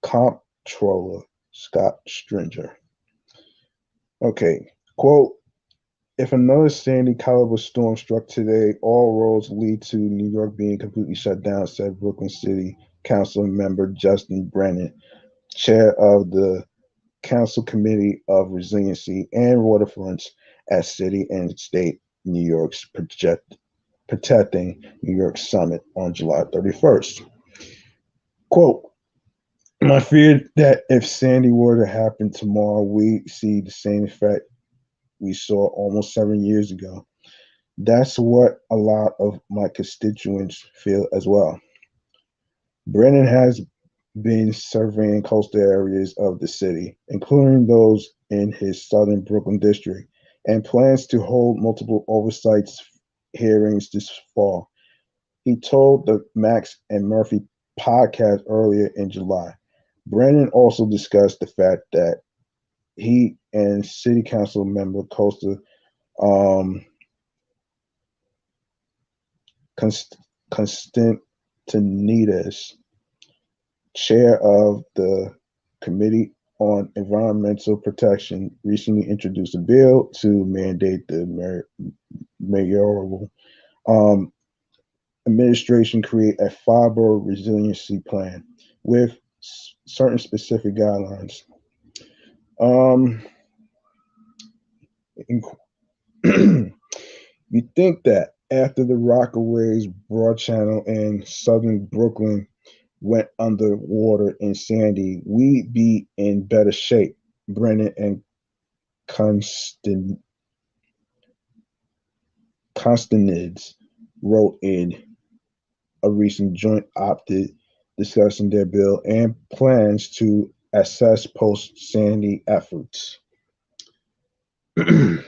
Comptroller Scott Stringer. Okay, quote, "If another Sandy caliber storm struck today, all roads lead to New York being completely shut down," said Brooklyn City Council member Justin Brennan, chair of the Council Committee of Resiliency and Waterfronts at City and State New York's project. Protecting New York Summit on July 31st. Quote, my fear that if Sandy were to happen tomorrow, we see the same effect we saw almost 7 years ago. That's what a lot of my constituents feel as well. Brennan has been surveying coastal areas of the city, including those in his southern Brooklyn district, and plans to hold multiple oversight hearings this fall. He told the Max and Murphy podcast earlier in July. Brennan also discussed the fact that he and City Council member Costa um, Constantinides, chair of the Committee on Environmental Protection, recently introduced a bill to mandate the mayoral um, administration create a fiber resiliency plan with certain specific guidelines. Um, you think that after the Rockaways, Broad Channel, and Southern Brooklyn went underwater in Sandy, we'd be in better shape. Brennan and Constantinides wrote in a recent joint op-ed discussing their bill and plans to assess post-Sandy efforts. The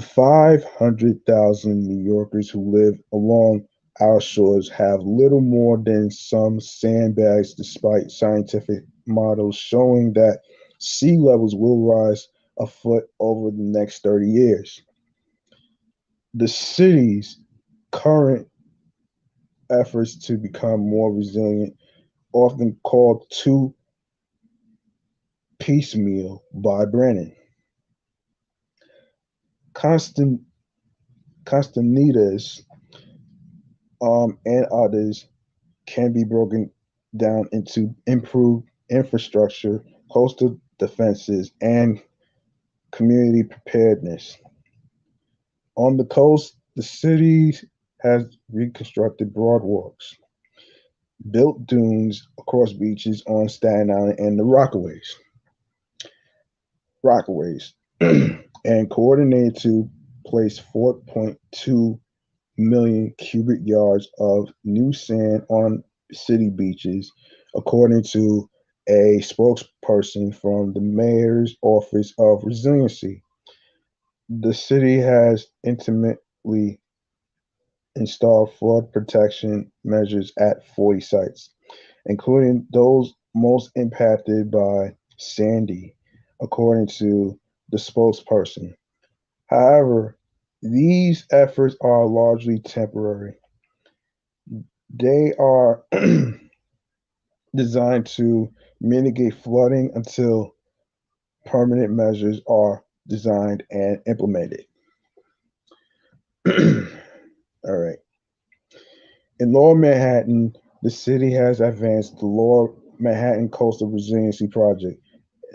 500,000 New Yorkers who live along our shores have little more than some sandbags, despite scientific models showing that sea levels will rise a foot over the next 30 years. The city's current efforts to become more resilient, often called too piecemeal by Brennan. Constantinides and others can be broken down into improved infrastructure, coastal defenses, and community preparedness. On the coast, the city has reconstructed broadwalks, built dunes across beaches on Staten Island and the Rockaways, and coordinated to place 4.2 million cubic yards of new sand on city beaches, according to a spokesperson from the mayor's office of resiliency. The city has intimately installed flood protection measures at 40 sites, including those most impacted by Sandy, according to the spokesperson. However, these efforts are largely temporary. They are designed to mitigate flooding until permanent measures are designed and implemented. All right. In Lower Manhattan, the city has advanced the Lower Manhattan Coastal Resiliency Project,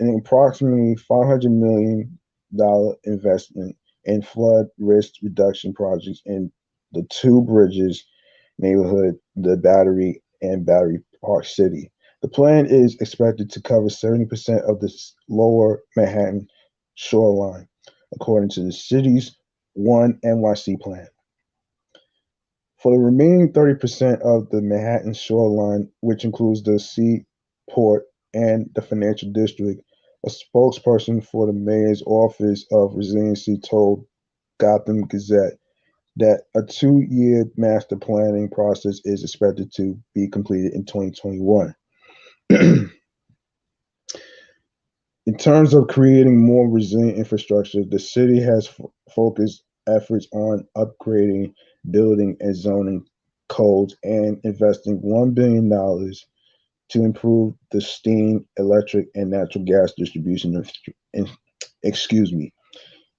an approximately $500 million investment in flood risk reduction projects in the Two Bridges neighborhood, the Battery, and Battery Park City. The plan is expected to cover 70% of the Lower Manhattan shoreline, according to the city's One NYC plan. For the remaining 30% of the Manhattan shoreline, which includes the seaport and the financial district, a spokesperson for the mayor's office of resiliency told Gotham Gazette that a 2-year master planning process is expected to be completed in 2021. In terms of creating more resilient infrastructure, the city has focused efforts on upgrading building and zoning codes and investing $1 billion to improve the steam, electric, and natural gas distribution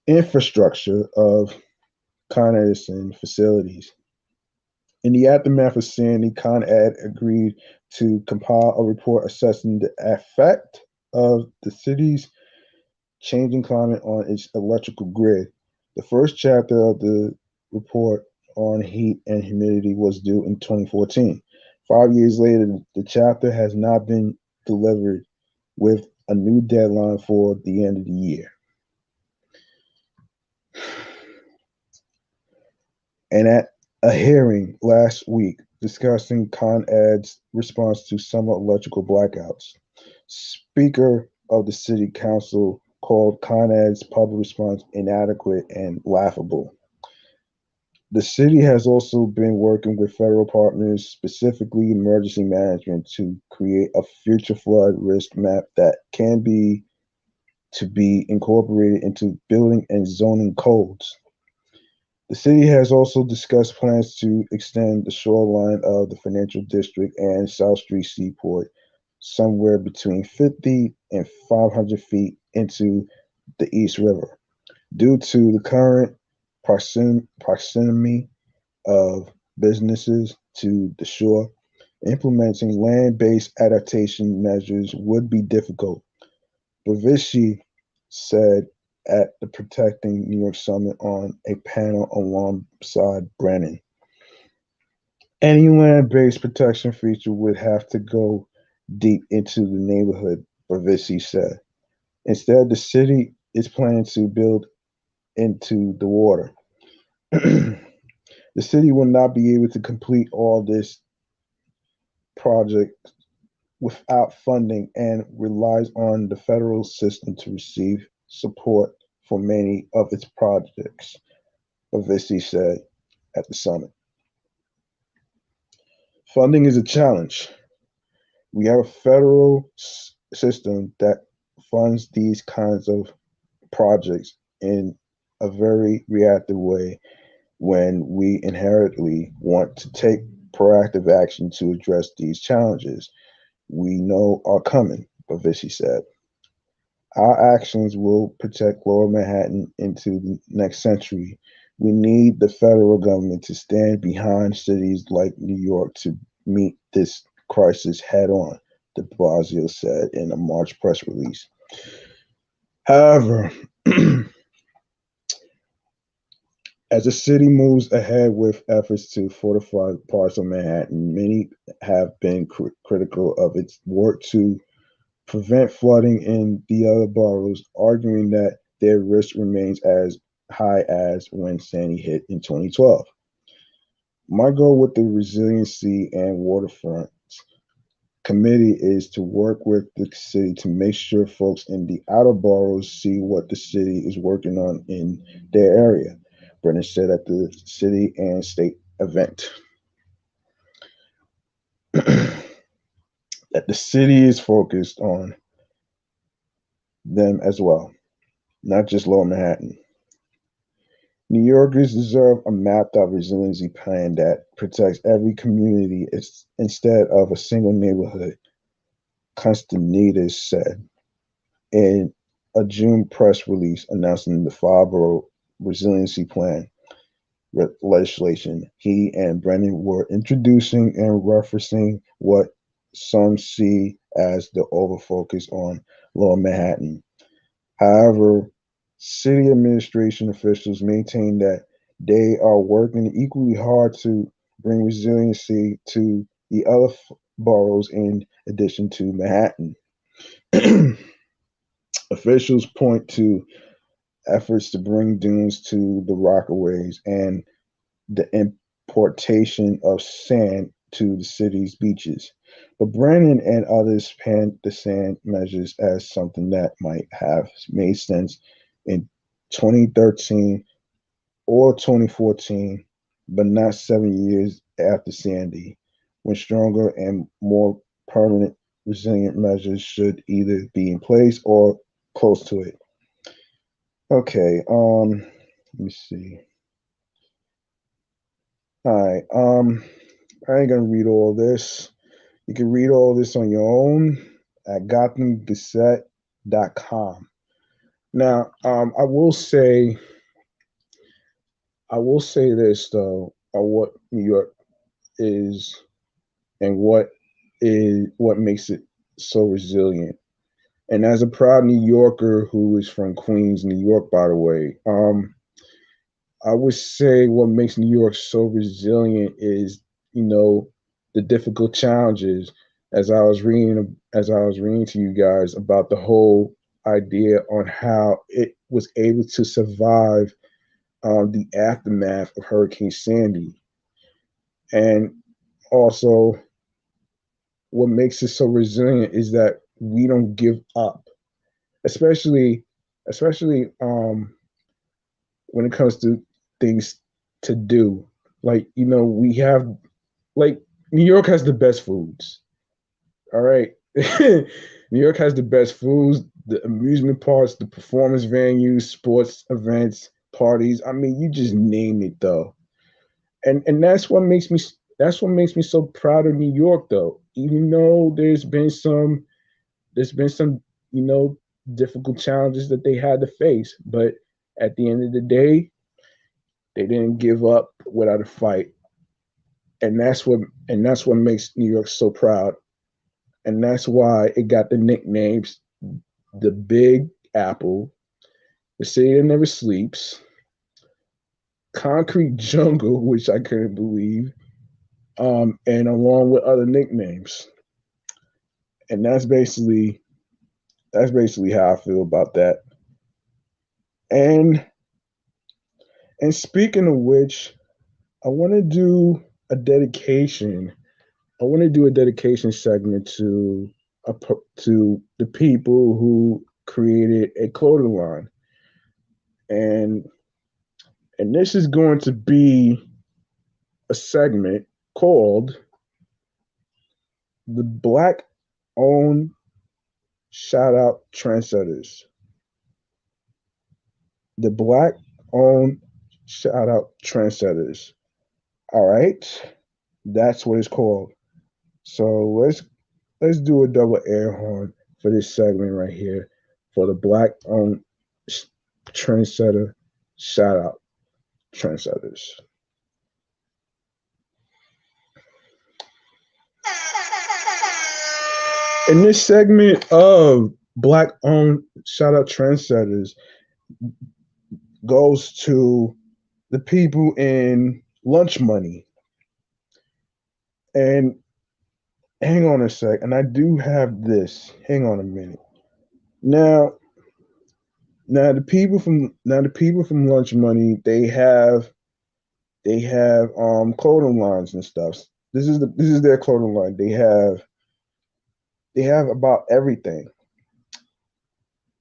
infrastructure of Con Edison facilities. In the aftermath of Sandy, Con Ed agreed to compile a report assessing the effect of the city's changing climate on its electrical grid. The first chapter of the report on heat and humidity was due in 2014. 5 years later, the chapter has not been delivered, with a new deadline for the end of the year. And at a hearing last week discussing Con Ed's response to summer electrical blackouts, Speaker of the City Council called Con Ed's public response inadequate and laughable. The city has also been working with federal partners, specifically emergency management, to create a future flood risk map that can be incorporated into building and zoning codes. The city has also discussed plans to extend the shoreline of the financial district and South Street Seaport somewhere between 50 and 500 feet into the East River. Due to the current proximity of businesses to the shore, implementing land-based adaptation measures would be difficult. Bavishi said at the Protecting New York Summit on a panel alongside Brennan. Any land-based protection feature would have to go deep into the neighborhood, Bavishi said. Instead, the city is planning to build into the water. The city will not be able to complete all this project without funding and relies on the federal system to receive support for many of its projects, Bavishi said at the summit. Funding is a challenge. We have a federal system that funds these kinds of projects in a very reactive way when we inherently want to take proactive action to address these challenges we know are coming, Bavishi said. Our actions will protect Lower Manhattan into the next century. We need the federal government to stand behind cities like New York to meet this crisis head on, de Blasio said in a March press release. However, as the city moves ahead with efforts to fortify parts of Manhattan, many have been critical of its work to prevent flooding in the other boroughs, arguing that their risk remains as high as when Sandy hit in 2012. My goal with the Resiliency and Waterfront Committee is to work with the city to make sure folks in the outer boroughs see what the city is working on in their area, Brennan said at the city and state event. That the city is focused on them as well, not just Lower Manhattan. New Yorkers deserve a mapped out resiliency plan that protects every community instead of a single neighborhood, Constantinides said in a June press release announcing the five-borough resiliency plan legislation. He and Brennan were introducing and referencing what some see as the overfocus on Lower Manhattan. However, city administration officials maintain that they are working equally hard to bring resiliency to the other boroughs in addition to Manhattan. Officials point to efforts to bring dunes to the Rockaways and the importation of sand to the city's beaches. But Brennan and others panned the sand measures as something that might have made sense in 2013 or 2014, but not 7 years after Sandy, when stronger and more permanent resilient measures should either be in place or close to it. Okay, let me see. All right, I ain't gonna read all this. You can read all this on your own at GothamGazette.com. Now, I will say this though, what New York is and what makes it so resilient. And as a proud New Yorker who is from Queens, New York, by the way, I would say what makes New York so resilient is, the difficult challenges. As I was reading to you guys about the whole idea on how it was able to survive the aftermath of Hurricane Sandy, and also what makes it so resilient is that we don't give up, especially especially when it comes to things to do. Like, we have, like, New York has the best foods. All right. New York has the best foods, the amusement parks, the performance venues, sports events, parties. I mean, you just name it though. And that's what makes me so proud of New York though. Even though there's been some, you know, difficult challenges that they had to face, but at the end of the day, they didn't give up without a fight. And that's what makes New York so proud. And that's why it got the nicknames the Big Apple, the city that never sleeps, Concrete Jungle, which I couldn't believe, and along with other nicknames. And that's basically how I feel about that. And and speaking of which, I want to do a dedication. I want to do a dedication segment to the people who created a clothing line, and and this is going to be a segment called the Black Owned Shout Out Trendsetters. The Black Owned Shout Out Trendsetters. All right, that's what it's called. So let's do a double air horn for this segment right here for the Black Owned Trendsetter Shout Out Trendsetters. In this segment of Black Owned Shout Out Trendsetters goes to the people in lunch money. And hang on a sec, and I do have this. Hang on a minute. Now, now the people from lunch money, they have clothing lines and stuff. This is their clothing line. They have about everything.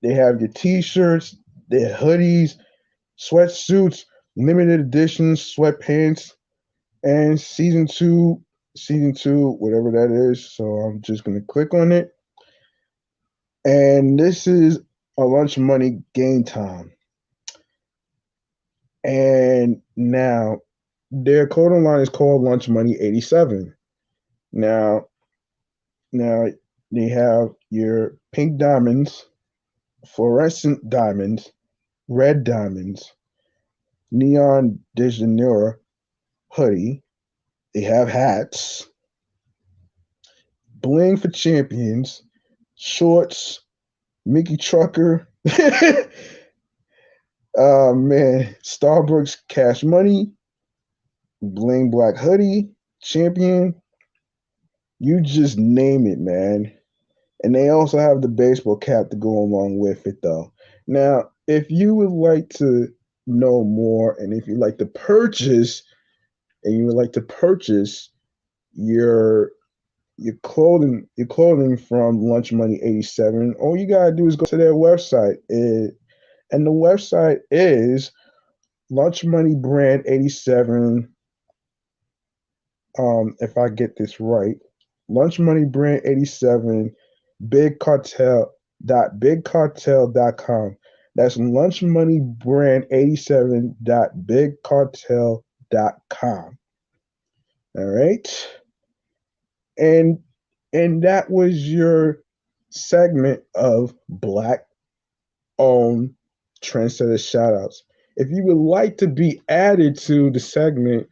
They have your t-shirts, their hoodies, sweatsuits, limited editions, sweatpants, and season two, whatever that is. So I'm just gonna click on it. And this is a lunch money game time. And now their clothing line is called Lunch Money 87. Now, now they have your pink diamonds, fluorescent diamonds, red diamonds, neon de Janeiro hoodie. They have hats, bling for champions, shorts, Mickey Trucker. Man, Starbucks Cash Money, bling black hoodie, champion. You just name it, man. And they also have the baseball cap to go along with it, though. Now, if you would like to know more, and if you like to purchase, and you would like to purchase your your clothing from Lunch Money 87, all you gotta do is go to their website. And the website is Lunch Money Brand 87. If I get this right, Lunch Money Brand 87 bigcartel.bigcartel.com. That's Lunch Money Brand 87.bigcartel.com. All right. And and that was your segment of Black owned trendsetter shoutouts. If you would like to be added to the segment,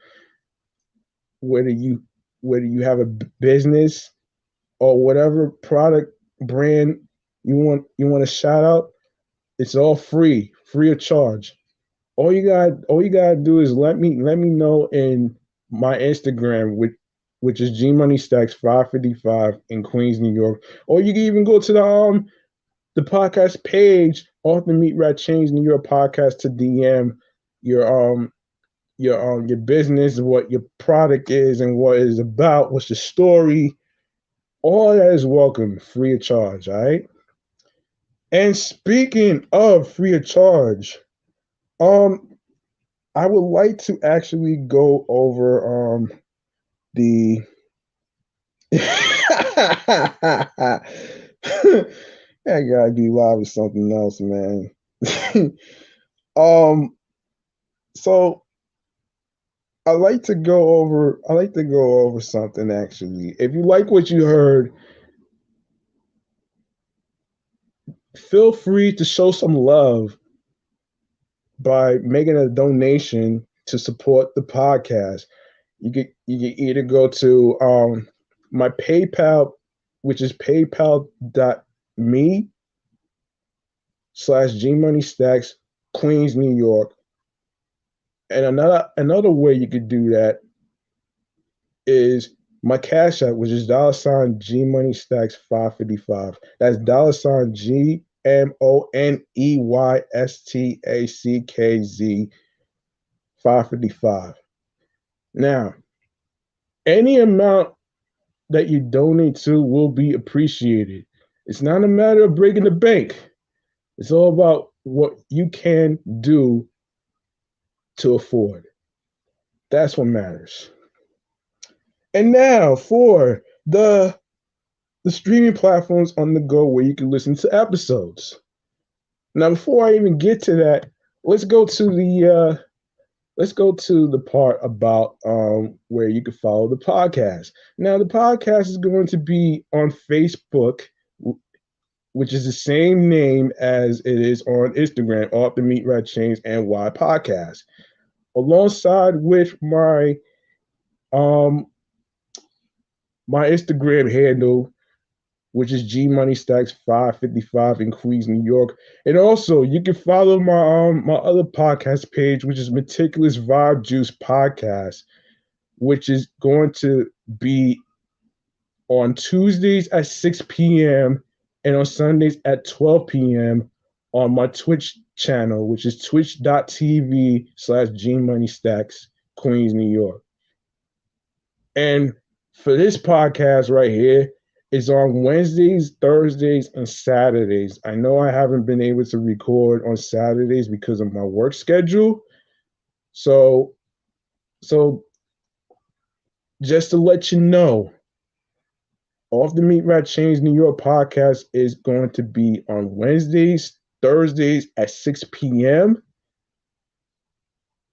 whether you whether you have a business or whatever product brand you want to shout out, it's all free of charge. all you gotta do is let me know in my Instagram, which is G Money Stacks 555 in Queens, New York. Or you can even go to the podcast page off the Meatrack Chainz New York podcast to DM your your business, what your product is and what it's about, what's the story. All that is welcome, free of charge, all right? And speaking of free of charge, um, I would like to actually go over the I gotta be live with something else, man. um, so I like to go over something actually. If you like what you heard, feel free to show some love by making a donation to support the podcast. You can either go to my PayPal, which is paypal.me/gmoneystacks, Queens, New York. And another way you could do that is my Cash App, which is $G Money Stacks 555. That's $GMoneyStackz 555. Now, any amount that you donate to will be appreciated. It's not a matter of breaking the bank. It's all about what you can do to afford. That's what matters. And now for the streaming platforms on the go where you can listen to episodes. Now, before I even get to that, let's go to the part about where you can follow the podcast. Now, the podcast is going to be on Facebook, which is the same name as it is on Instagram, off the Meatrack Chainz NY podcast, alongside with um my Instagram handle, which is G Money Stacks 555 in Queens, New York. And also, you can follow my other podcast page, which is Meticulous Vibe Juice Podcast, which is going to be on Tuesdays at 6 p.m. and on Sundays at 12 p.m. on my Twitch channel, which is twitch.tv/G Money Stacks, Queens, New York. And for this podcast right here, it's on Wednesdays, Thursdays, and Saturdays. I know I haven't been able to record on Saturdays because of my work schedule. So just to let you know, Off the Meatrack Chainz New York podcast is going to be on Wednesdays, Thursdays at 6 p.m.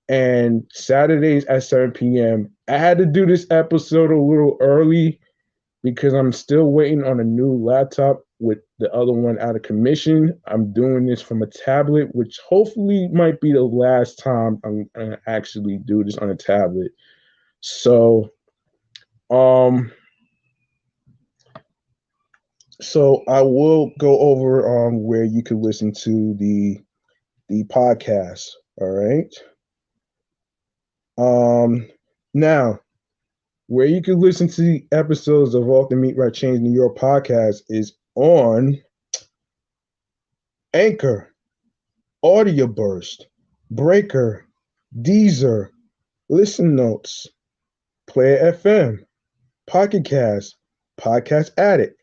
and Saturdays at 7 p.m. I had to do this episode a little early because I'm still waiting on a new laptop with the other one out of commission. I'm doing this from a tablet, which hopefully might be the last time I'm gonna actually do this on a tablet. So, so I will go over where you can listen to the podcast. All right. Now, where you can listen to the episodes of Off the Meatrack Chainz New York podcast is on Anchor, Audio Burst, Breaker, Deezer, Listen Notes, Player FM, Pocket Cast, Podcast Addict,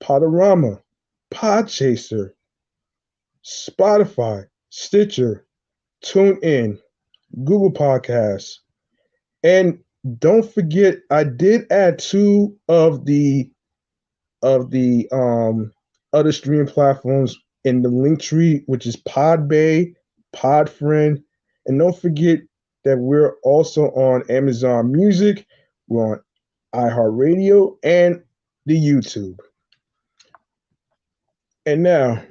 Podorama, Podchaser, Spotify, Stitcher, TuneIn, Google Podcasts, and don't forget, I did add two of the other streaming platforms in the link tree, which is Podbay, Podfriend, and don't forget that we're also on Amazon Music, we're on iHeartRadio, and the YouTube. And now,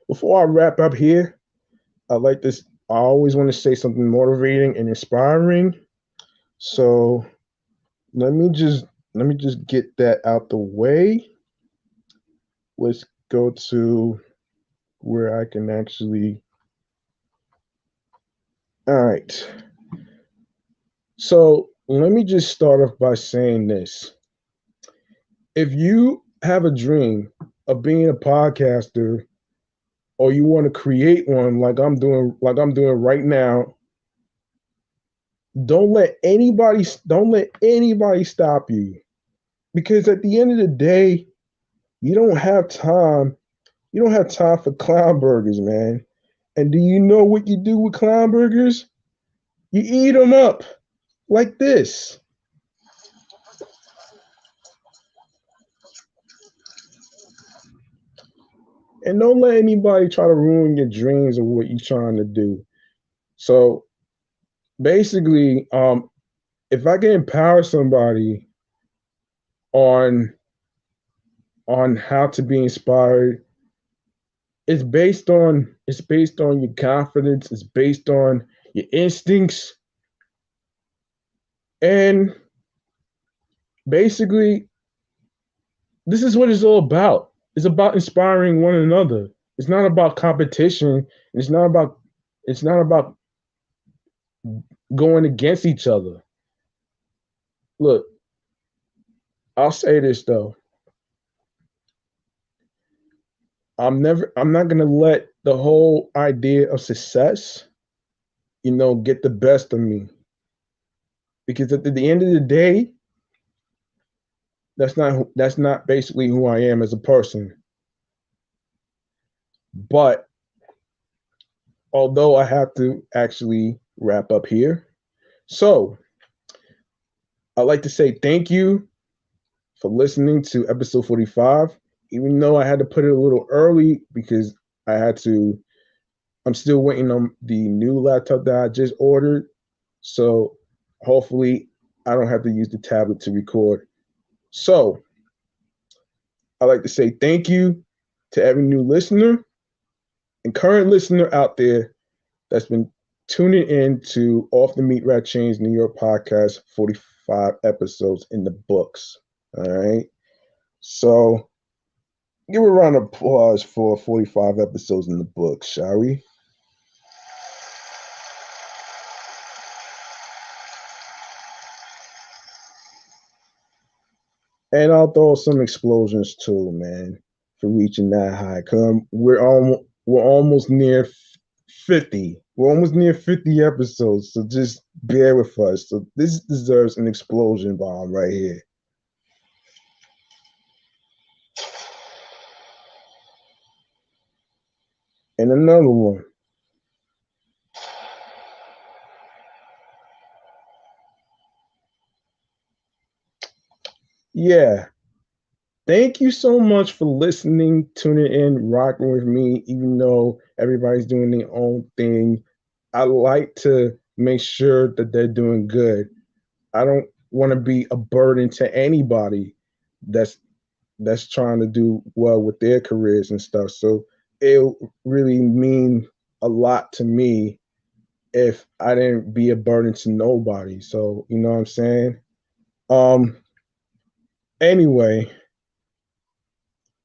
before I wrap up here, I like this. I always want to say something motivating and inspiring. So let me just get that out the way. Let's go to where I can actually All right. So let me just start off by saying this. If you have a dream of being a podcaster or you want to create one like I'm doing right now, don't let anybody stop you. Because at the end of the day, you don't have time. You don't have time for clown burgers, man. And do you know what you do with clown burgers? You eat them up like this. And don't let anybody try to ruin your dreams of what you're trying to do. So basically, if I can empower somebody on how to be inspired, it's based on your confidence, it's based on your instincts, and basically this is what it's all about. It's about inspiring one another. It's not about competition. It's not about going against each other. Look, I'll say this though. I'm not gonna let the whole idea of success, get the best of me. Because at the end of the day, that's not basically who I am as a person. But although I have to actually wrap up here, so I'd like to say thank you for listening to episode 45. Even though I had to put it a little early because I had to, I'm still waiting on the new laptop that I just ordered. So hopefully I don't have to use the tablet to record. So I'd like to say thank you to every new listener and current listener out there that's been tuning in to Off the Meatrack Chainz New York podcast, 45 episodes in the books. All right. So give a round of applause for 45 episodes in the books, shall we? And I'll throw some explosions too, man, for reaching that high. Cause we're almost near 50. We're almost near 50 episodes, so just bear with us. So this deserves an explosion bomb right here. And another one. Yeah. Thank you so much for listening, tuning in, rocking with me, even though everybody's doing their own thing. I like to make sure that they're doing good. I don't want to be a burden to anybody that's that's trying to do well with their careers and stuff. So it'll really mean a lot to me if I didn't be a burden to nobody. So you know what I'm saying? Um anyway,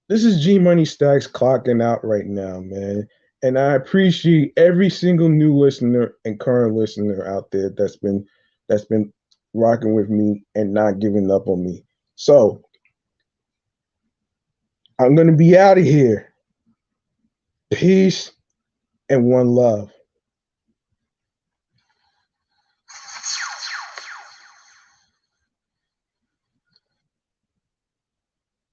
this is G Money Stacks clocking out right now, man. And I appreciate every single new listener and current listener out there that's been rocking with me and not giving up on me. So I'm gonna be out of here. Peace and one love.